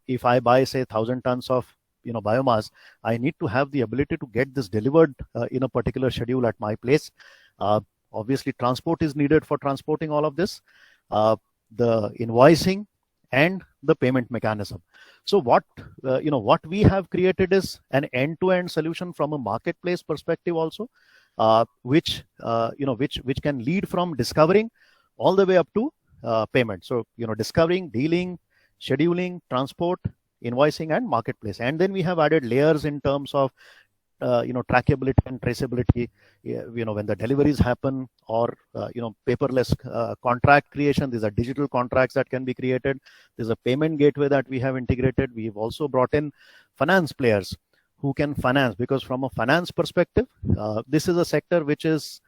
E: If I buy, say, 1,000 tons of, biomass, I need to have the ability to get this delivered in a particular schedule at my place. Obviously, transport is needed for transporting all of this. The invoicing and the payment mechanism. So what we have created is an end-to-end solution from a marketplace perspective also, which can lead from discovering all the way up to payment. So discovering, dealing, scheduling, transport, invoicing, and marketplace. And then we have added layers in terms of trackability and traceability, when the deliveries happen, or paperless contract creation. These are digital contracts that can be created. There's a payment gateway that we have integrated. We've also brought in finance players who can finance, because from a finance perspective, this is a sector which is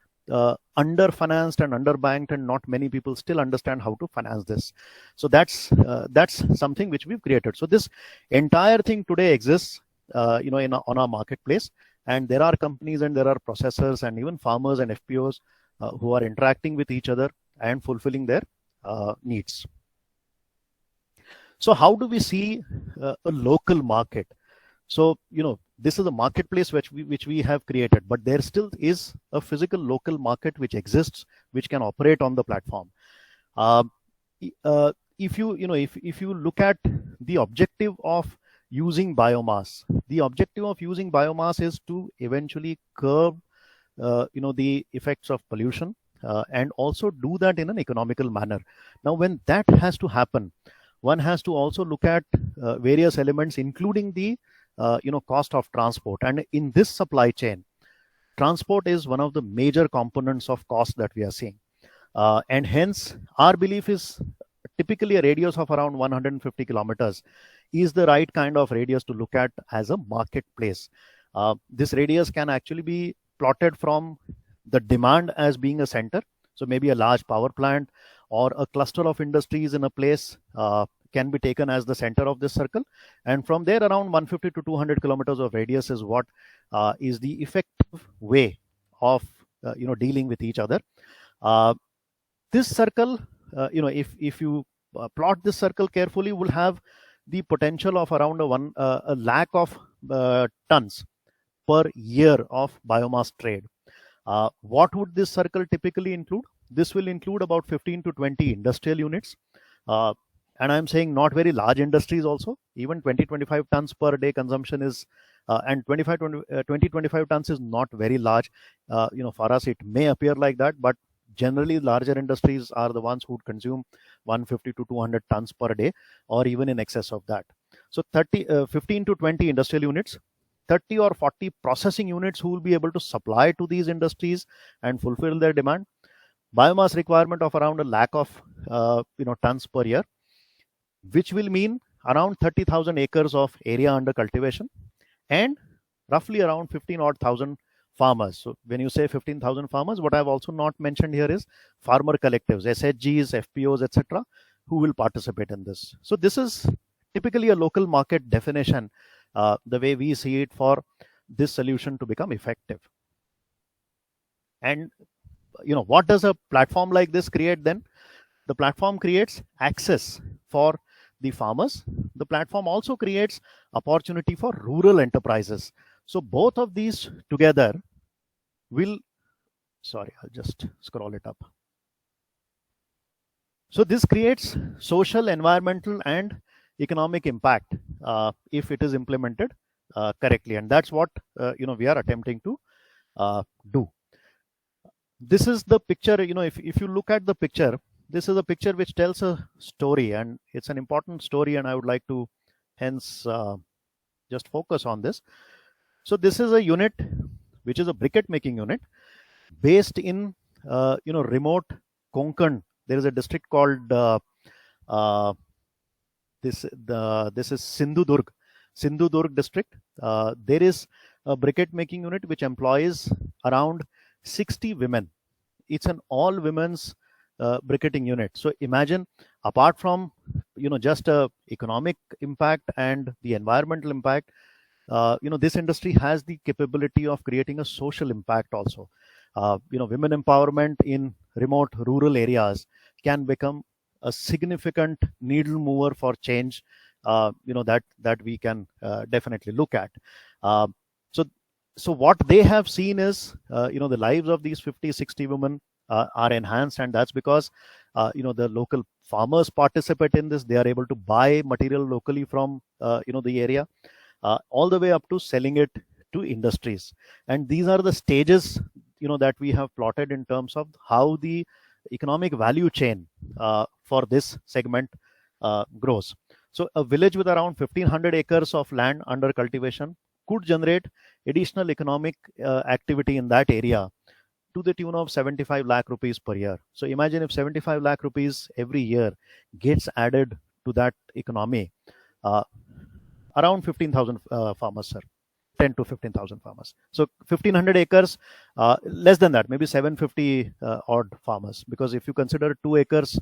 E: under-financed and underbanked, and not many people still understand how to finance this. So that's something which we've created. So this entire thing today exists on our marketplace, and there are companies and there are processors and even farmers and FPOs who are interacting with each other and fulfilling their needs. So how do we see a local market? So this is a marketplace which we have created, but there still is a physical local market which exists, which can operate on the platform. If you look at the objective of using biomass, the objective of using biomass is to eventually curb the effects of pollution, and also do that in an economical manner. Now, when that has to happen, one has to also look at various elements, including the cost of transport. And in this supply chain, transport is one of the major components of cost that we are seeing. And hence, our belief is typically a radius of around 150 kilometers is the right kind of radius to look at as a marketplace. This radius can actually be plotted from the demand as being a center. So maybe a large power plant or a cluster of industries in a place can be taken as the center of this circle. And from there, around 150 to 200 kilometers of radius is what is the effective way of dealing with each other. This circle, if you plot this circle carefully, will have the potential of around a lakh of tons per year of biomass trade. What would this circle typically include? This will include about 15 to 20 industrial units. And I'm saying not very large industries also. Even 20-25 tons per day consumption is, and 20-25 tons is not very large. For us, it may appear like that, but generally larger industries are the ones who would consume 150 to 200 tons per day, or even in excess of that. So 15 to 20 industrial units, 30 or 40 processing units who will be able to supply to these industries and fulfill their demand. Biomass requirement of around a lakh of tons per year, which will mean around 30,000 acres of area under cultivation, and roughly around 15,000 farmers. So when you say 15,000 farmers, what I've also not mentioned here is farmer collectives, SHGs, FPOs, etc., who will participate in this. So this is typically a local market definition, the way we see it for this solution to become effective. And what does a platform like this create then? The platform creates access for the farmers. The platform also creates opportunity for rural enterprises. So both of these together will, sorry, I'll just scroll it up. So this creates social, environmental, and economic impact if it is implemented correctly, and that's what we are attempting to do. This is the picture. If you look at the picture, this is a picture which tells a story, and it's an important story, and I would like to hence just focus on this. So this is a unit which is a briquette making unit based in remote Konkan. There is a district called this is Sindhudurg district. There is a briquette making unit which employs around 60 women. It's an all women's briquetting unit. So imagine, apart from just a economic impact and the environmental impact, this industry has the capability of creating a social impact also. Women empowerment in remote rural areas can become a significant needle mover for change, that we can definitely look at. So what they have seen is, the lives of these 50-60 women are enhanced, and that's because, the local farmers participate in this. They are able to buy material locally from, the area, all the way up to selling it to industries. And these are the stages, that we have plotted in terms of how the economic value chain for this segment grows. So a village with around 1,500 acres of land under cultivation could generate additional economic activity in that area to the tune of 75 lakh rupees per year. So imagine if 75 lakh rupees every year gets added to that economy, around 15,000 farmers, sir. 10 to 15,000 farmers. So 1,500 acres, less than that, maybe 750 odd farmers, because if you consider 2 acres,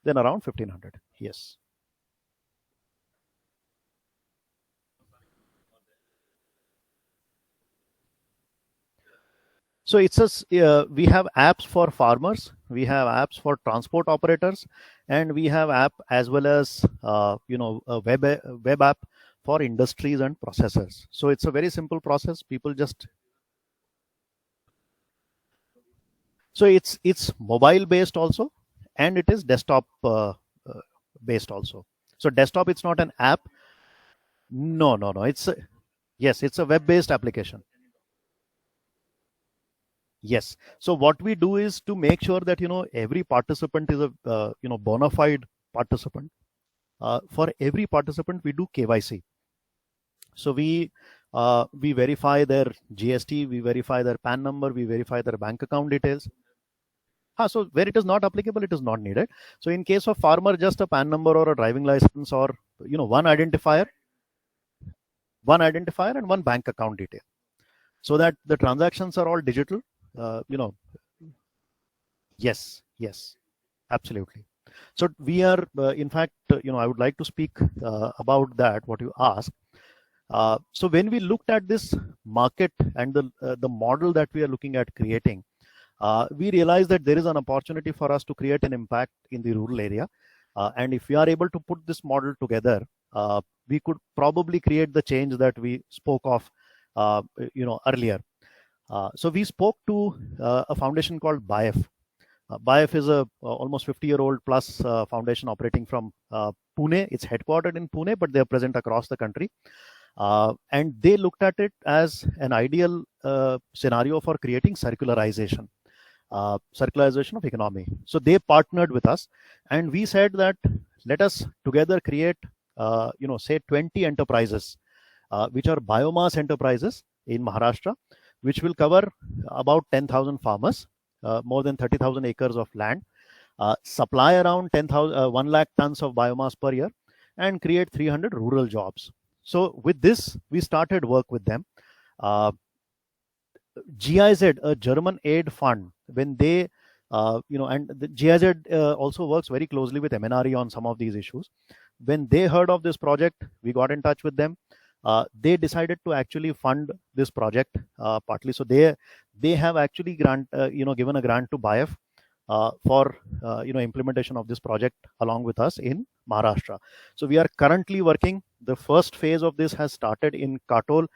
E: then around 1,500. Yes. So it's we have apps for farmers, we have apps for transport operators, and we have app as well as a web app for industries and processors. So it's a very simple process. People just, so it's mobile based also, and it is desktop based also. So desktop, it's not an app. No. It's a web based application. Yes. So what we do is to make sure that every participant is a bona fide participant. For every participant, we do KYC. So we verify their GST, we verify their PAN number, we verify their bank account details. So where it is not applicable, it is not needed. So in case of farmer, just a PAN number or a driving license, or one identifier and one bank account detail, so that the transactions are all digital. Yes, absolutely. So we are, in fact, I would like to speak about that, what you asked. So when we looked at this market and the model that we are looking at creating, we realized that there is an opportunity for us to create an impact in the rural area. And if we are able to put this model together, we could probably create the change that we spoke of, earlier. So we spoke to a foundation called BIAF. BIAF is a almost 50-year-old plus foundation operating from Pune. It's headquartered in Pune, but they are present across the country. And they looked at it as an ideal scenario for creating circularization of economy. So they partnered with us, and we said that let us together create, say 20 enterprises, which are biomass enterprises in Maharashtra, which will cover about 10,000 farmers, more than 30,000 acres of land, supply around 1 lakh tons of biomass per year, and create 300 rural jobs. So with this, we started work with them. GIZ, a German aid fund, when they, and the GIZ also works very closely with MNRE on some of these issues. When they heard of this project, we got in touch with them. They decided to actually fund this project partly. So they have actually given a grant to BIF for implementation of this project along with us in Maharashtra. So we are currently working. The first phase of this has started in Katol.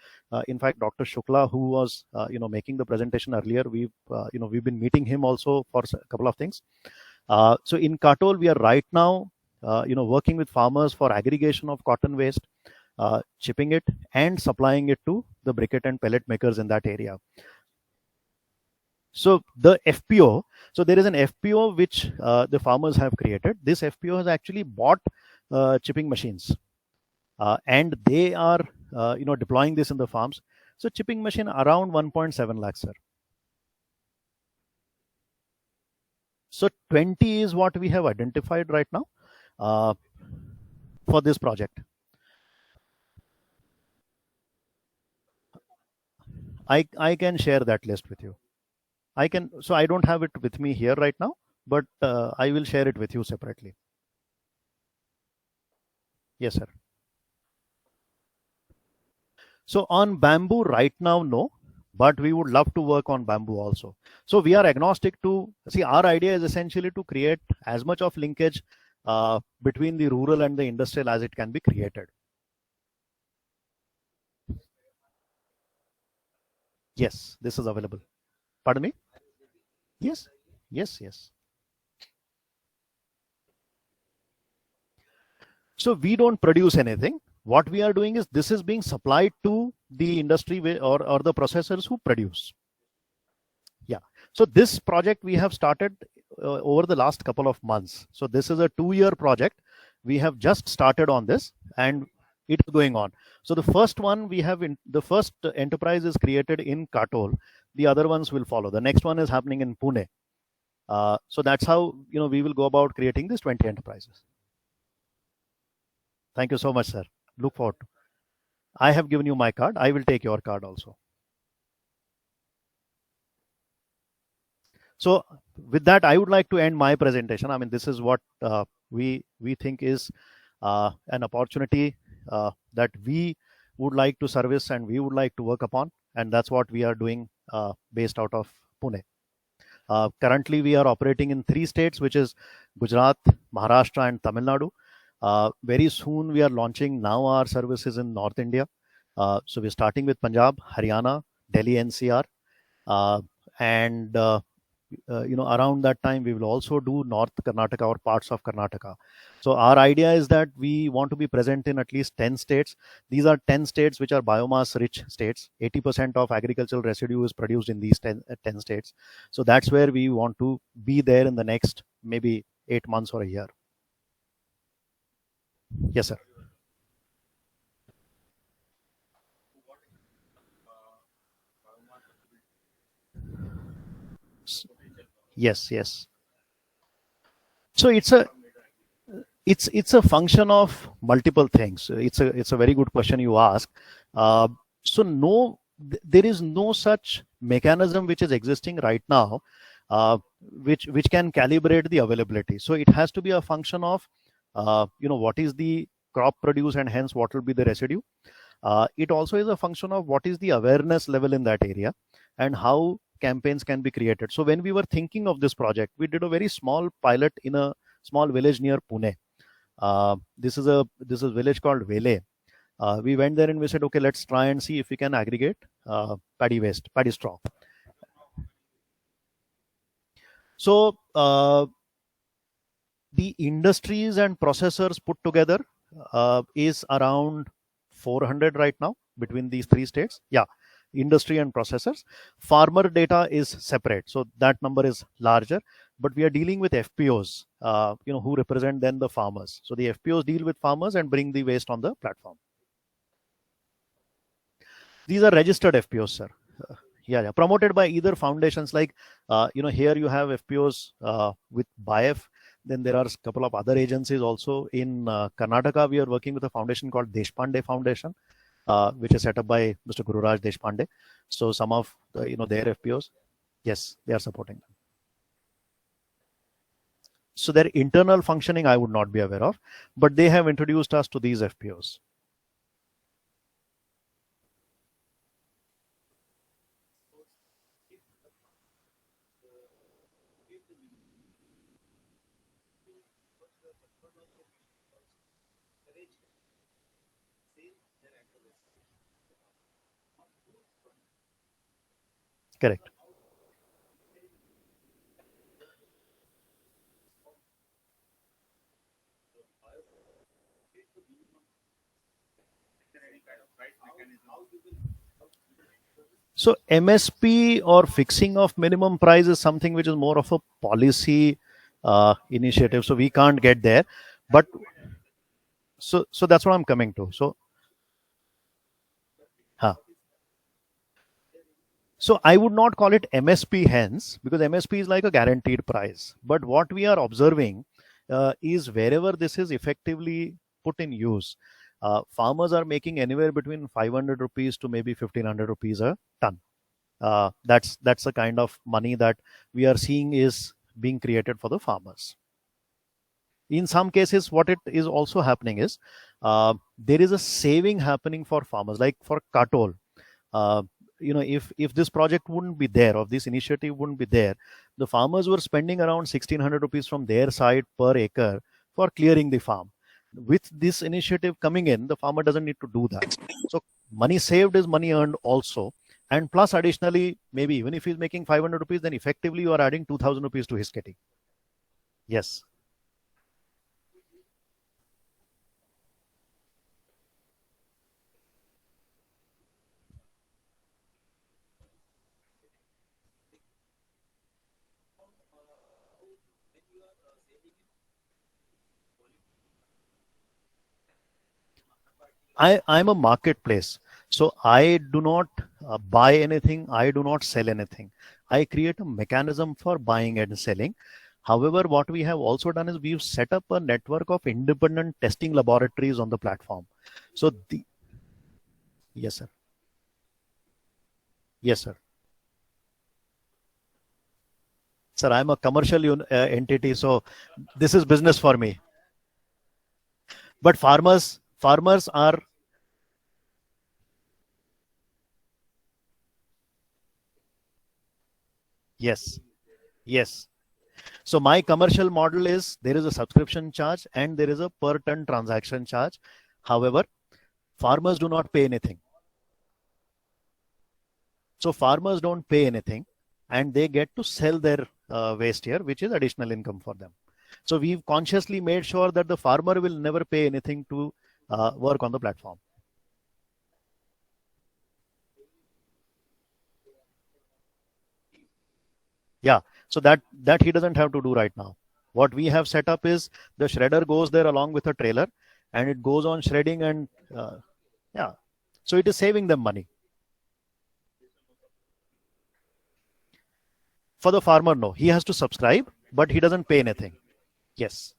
E: In fact, Dr. Shukla, who was making the presentation earlier, we've been meeting him also for a couple of things. So in Katol, we are right now working with farmers for aggregation of cotton waste, chipping it and supplying it to the briquette and pellet makers in that area. So the FPO, so there is an FPO which the farmers have created. This FPO has actually bought chipping machines and they are deploying this in the farms. So chipping machine around 1.7 lakhs, sir. So 20 is what we have identified right now for this project. I can share that list with you. So I don't have it with me here right now, but I will share it with you separately. Yes, sir. So on bamboo right now, no, but we would love to work on bamboo also. So we are agnostic to, see, our idea is essentially to create as much of linkage between the rural and the industrial as it can be created. Yes, this is available. Pardon me? Yes, yes, yes. So we don't produce anything. What we are doing is this is being supplied to the industry or the processors who produce. Yeah. So this project we have started over the last couple of months. So this is a 2-year project. We have just started on this and it is going on. So the first one we have the first enterprise is created in Katol. The other ones will follow. The next one is happening in Pune. So that's how we will go about creating these 20 enterprises. Thank you so much, sir. Look forward to. I have given you my card. I will take your card also. So with that, I would like to end my presentation. I mean, this is what we think is an opportunity that we would like to service and we would like to work upon. And that's what we are doing based out of Pune. Currently, we are operating in 3 states, which is Gujarat, Maharashtra, and Tamil Nadu. Very soon, we are launching now our services in North India. So we're starting with Punjab, Haryana, Delhi NCR, and around that time, we will also do North Karnataka or parts of Karnataka. So our idea is that we want to be present in at least 10 states. These are 10 states which are biomass rich states. 80% of agricultural residue is produced in these 10 states. So that's where we want to be there in the next maybe 8 months or a year. Yes, sir. Yes, yes. So it's a function of multiple things. It's a very good question you ask. So there is no such mechanism which is existing right now, which can calibrate the availability. So it has to be a function of what is the crop produce and hence what will be the residue. It also is a function of what is the awareness level in that area and how campaigns can be created. So when we were thinking of this project, we did a very small pilot in a small village near Pune. This is a village called Vele. We went there and we said, okay, let's try and see if we can aggregate paddy waste, paddy straw. So the industries and processors put together is around 400 right now between these 3 states. Yeah, industry and processors. Farmer data is separate, so that number is larger. But we are dealing with FPOs, who represent then the farmers. So the FPOs deal with farmers and bring the waste on the platform. These are registered FPOs, sir. Yeah, promoted by either foundations like, here you have FPOs with BIF. Then there are a couple of other agencies also. In Karnataka, we are working with a foundation called Deshpande Foundation. which is set up by Mr. Gururaj Deshpande. So some of their FPOs, yes, they are supporting them. So their internal functioning I would not be aware of, but they have introduced us to these FPOs. Correct. So MSP or fixing of minimum price is something which is more of a policy initiative. So we can't get there, but so that's what I'm coming to. So I would not call it MSP hence, because MSP is like a guaranteed price. But what we are observing is wherever this is effectively put in use, farmers are making anywhere between 500 rupees to maybe 1500 rupees a ton. That's the kind of money that we are seeing is being created for the farmers. In some cases, what it is also happening is there is a saving happening for farmers, like for Katol. If this project wouldn't be there, or this initiative wouldn't be there, the farmers were spending around 1600 rupees from their side per acre for clearing the farm. With this initiative coming in, the farmer doesn't need to do that. So money saved is money earned also. And plus additionally, maybe even if he's making 500 rupees, then effectively you are adding 2000 rupees to his kitty. Yes. I'm a marketplace. So I do not buy anything. I do not sell anything. I create a mechanism for buying and selling. However, what we have also done is we've set up a network of independent testing laboratories on the platform. So yes, sir. Yes, sir. Sir, I'm a commercial entity, so this is business for me. But farmers are, yes. So my commercial model is there is a subscription charge and there is a per ton transaction charge. However, farmers do not pay anything. So farmers don't pay anything and they get to sell their waste here, which is additional income for them. So we've consciously made sure that the farmer will never pay anything to work on the platform. Yeah, so that he doesn't have to do right now. What we have set up is the shredder goes there along with a trailer and it goes on shredding and yeah, so it is saving them money. For the farmer, no, he has to subscribe, but he doesn't pay anything. Yes.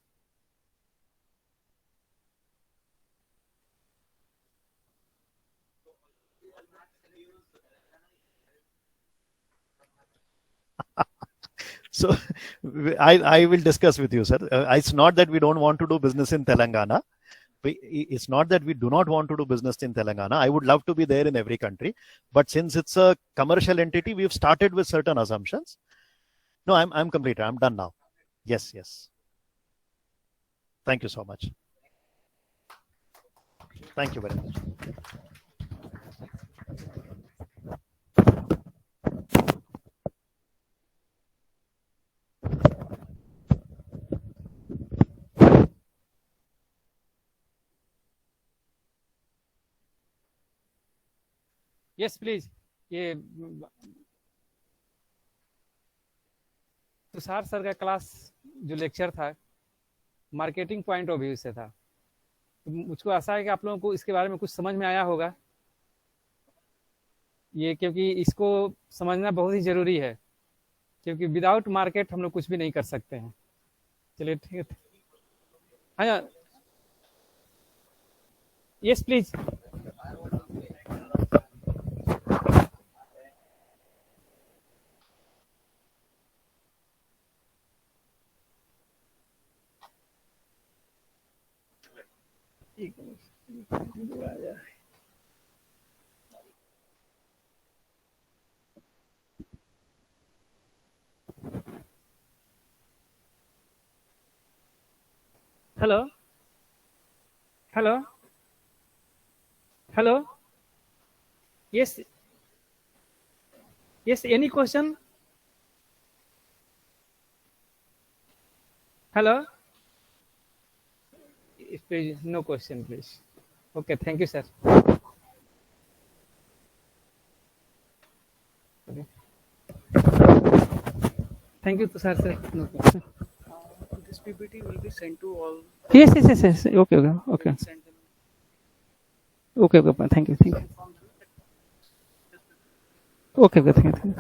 E: So I will discuss with you, sir. It's not that we don't want to do business in Telangana. It's not that we do not want to do business in Telangana. I would love to be there in every country. But since it's a commercial entity, we've started with certain assumptions. No, I'm complete. I'm done now. Yes. Thank you so much. Thank you very much.
A: Yes please. ये Tushar sir का class जो lecture था marketing point of view से था, तो मुझको आशा है कि आप लोगों को इसके बारे में कुछ समझ में आया होगा ये, क्योंकि इसको समझना बहुत ही ज़रूरी है, क्योंकि विदाउट मार्केट हम लोग कुछ भी नहीं कर सकते हैं। चलिए ठीक है। हाँ यस प्लीज। एक मिनट। Hello hello hello, yes yes, any question? Hello, no question please. Okay, thank you sir. Thank you sir sir, no question.
G: This PPT will be sent to all.
A: Yes yes yes yes, okay okay okay
G: Send them.
A: Okay okay, thank you thank you, okay okay, thank you.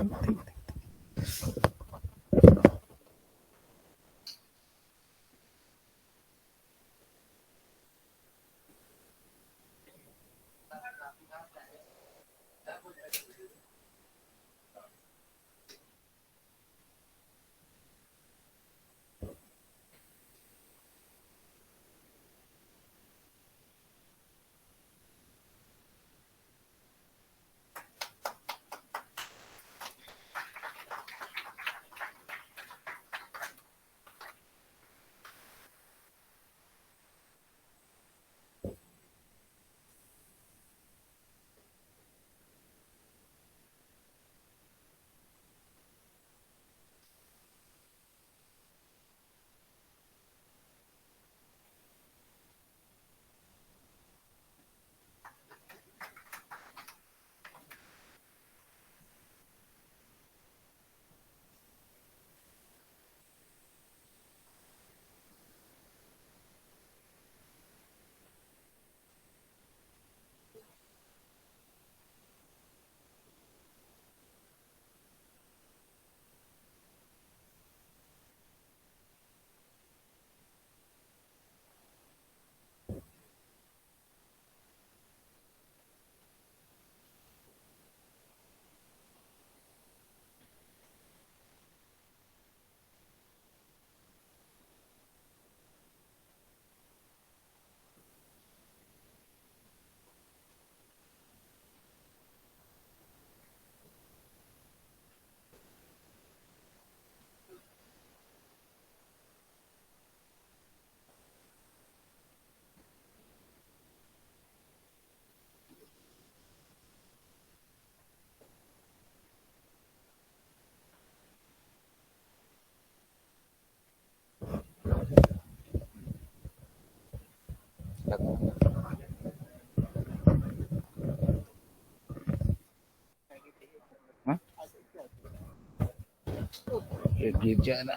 D: गिर जाए ना।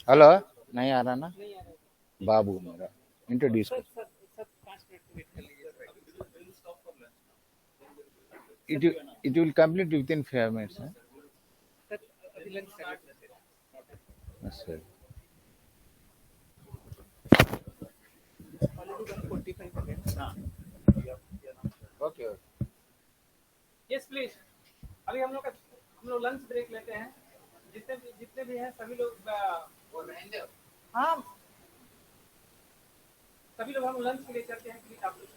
D: Hello, नहीं आ रहा ना? बाबू मेरा introduce कर। It will complete within 5 minutes. Yes, sir. Okay.
A: Yes please. अभी हम लोग लंच ब्रेक लेते हैं, जितने भी हैं सभी लोग, हाँ सभी लोग हम लंच के लिए चलते हैं, प्लीज आप लोग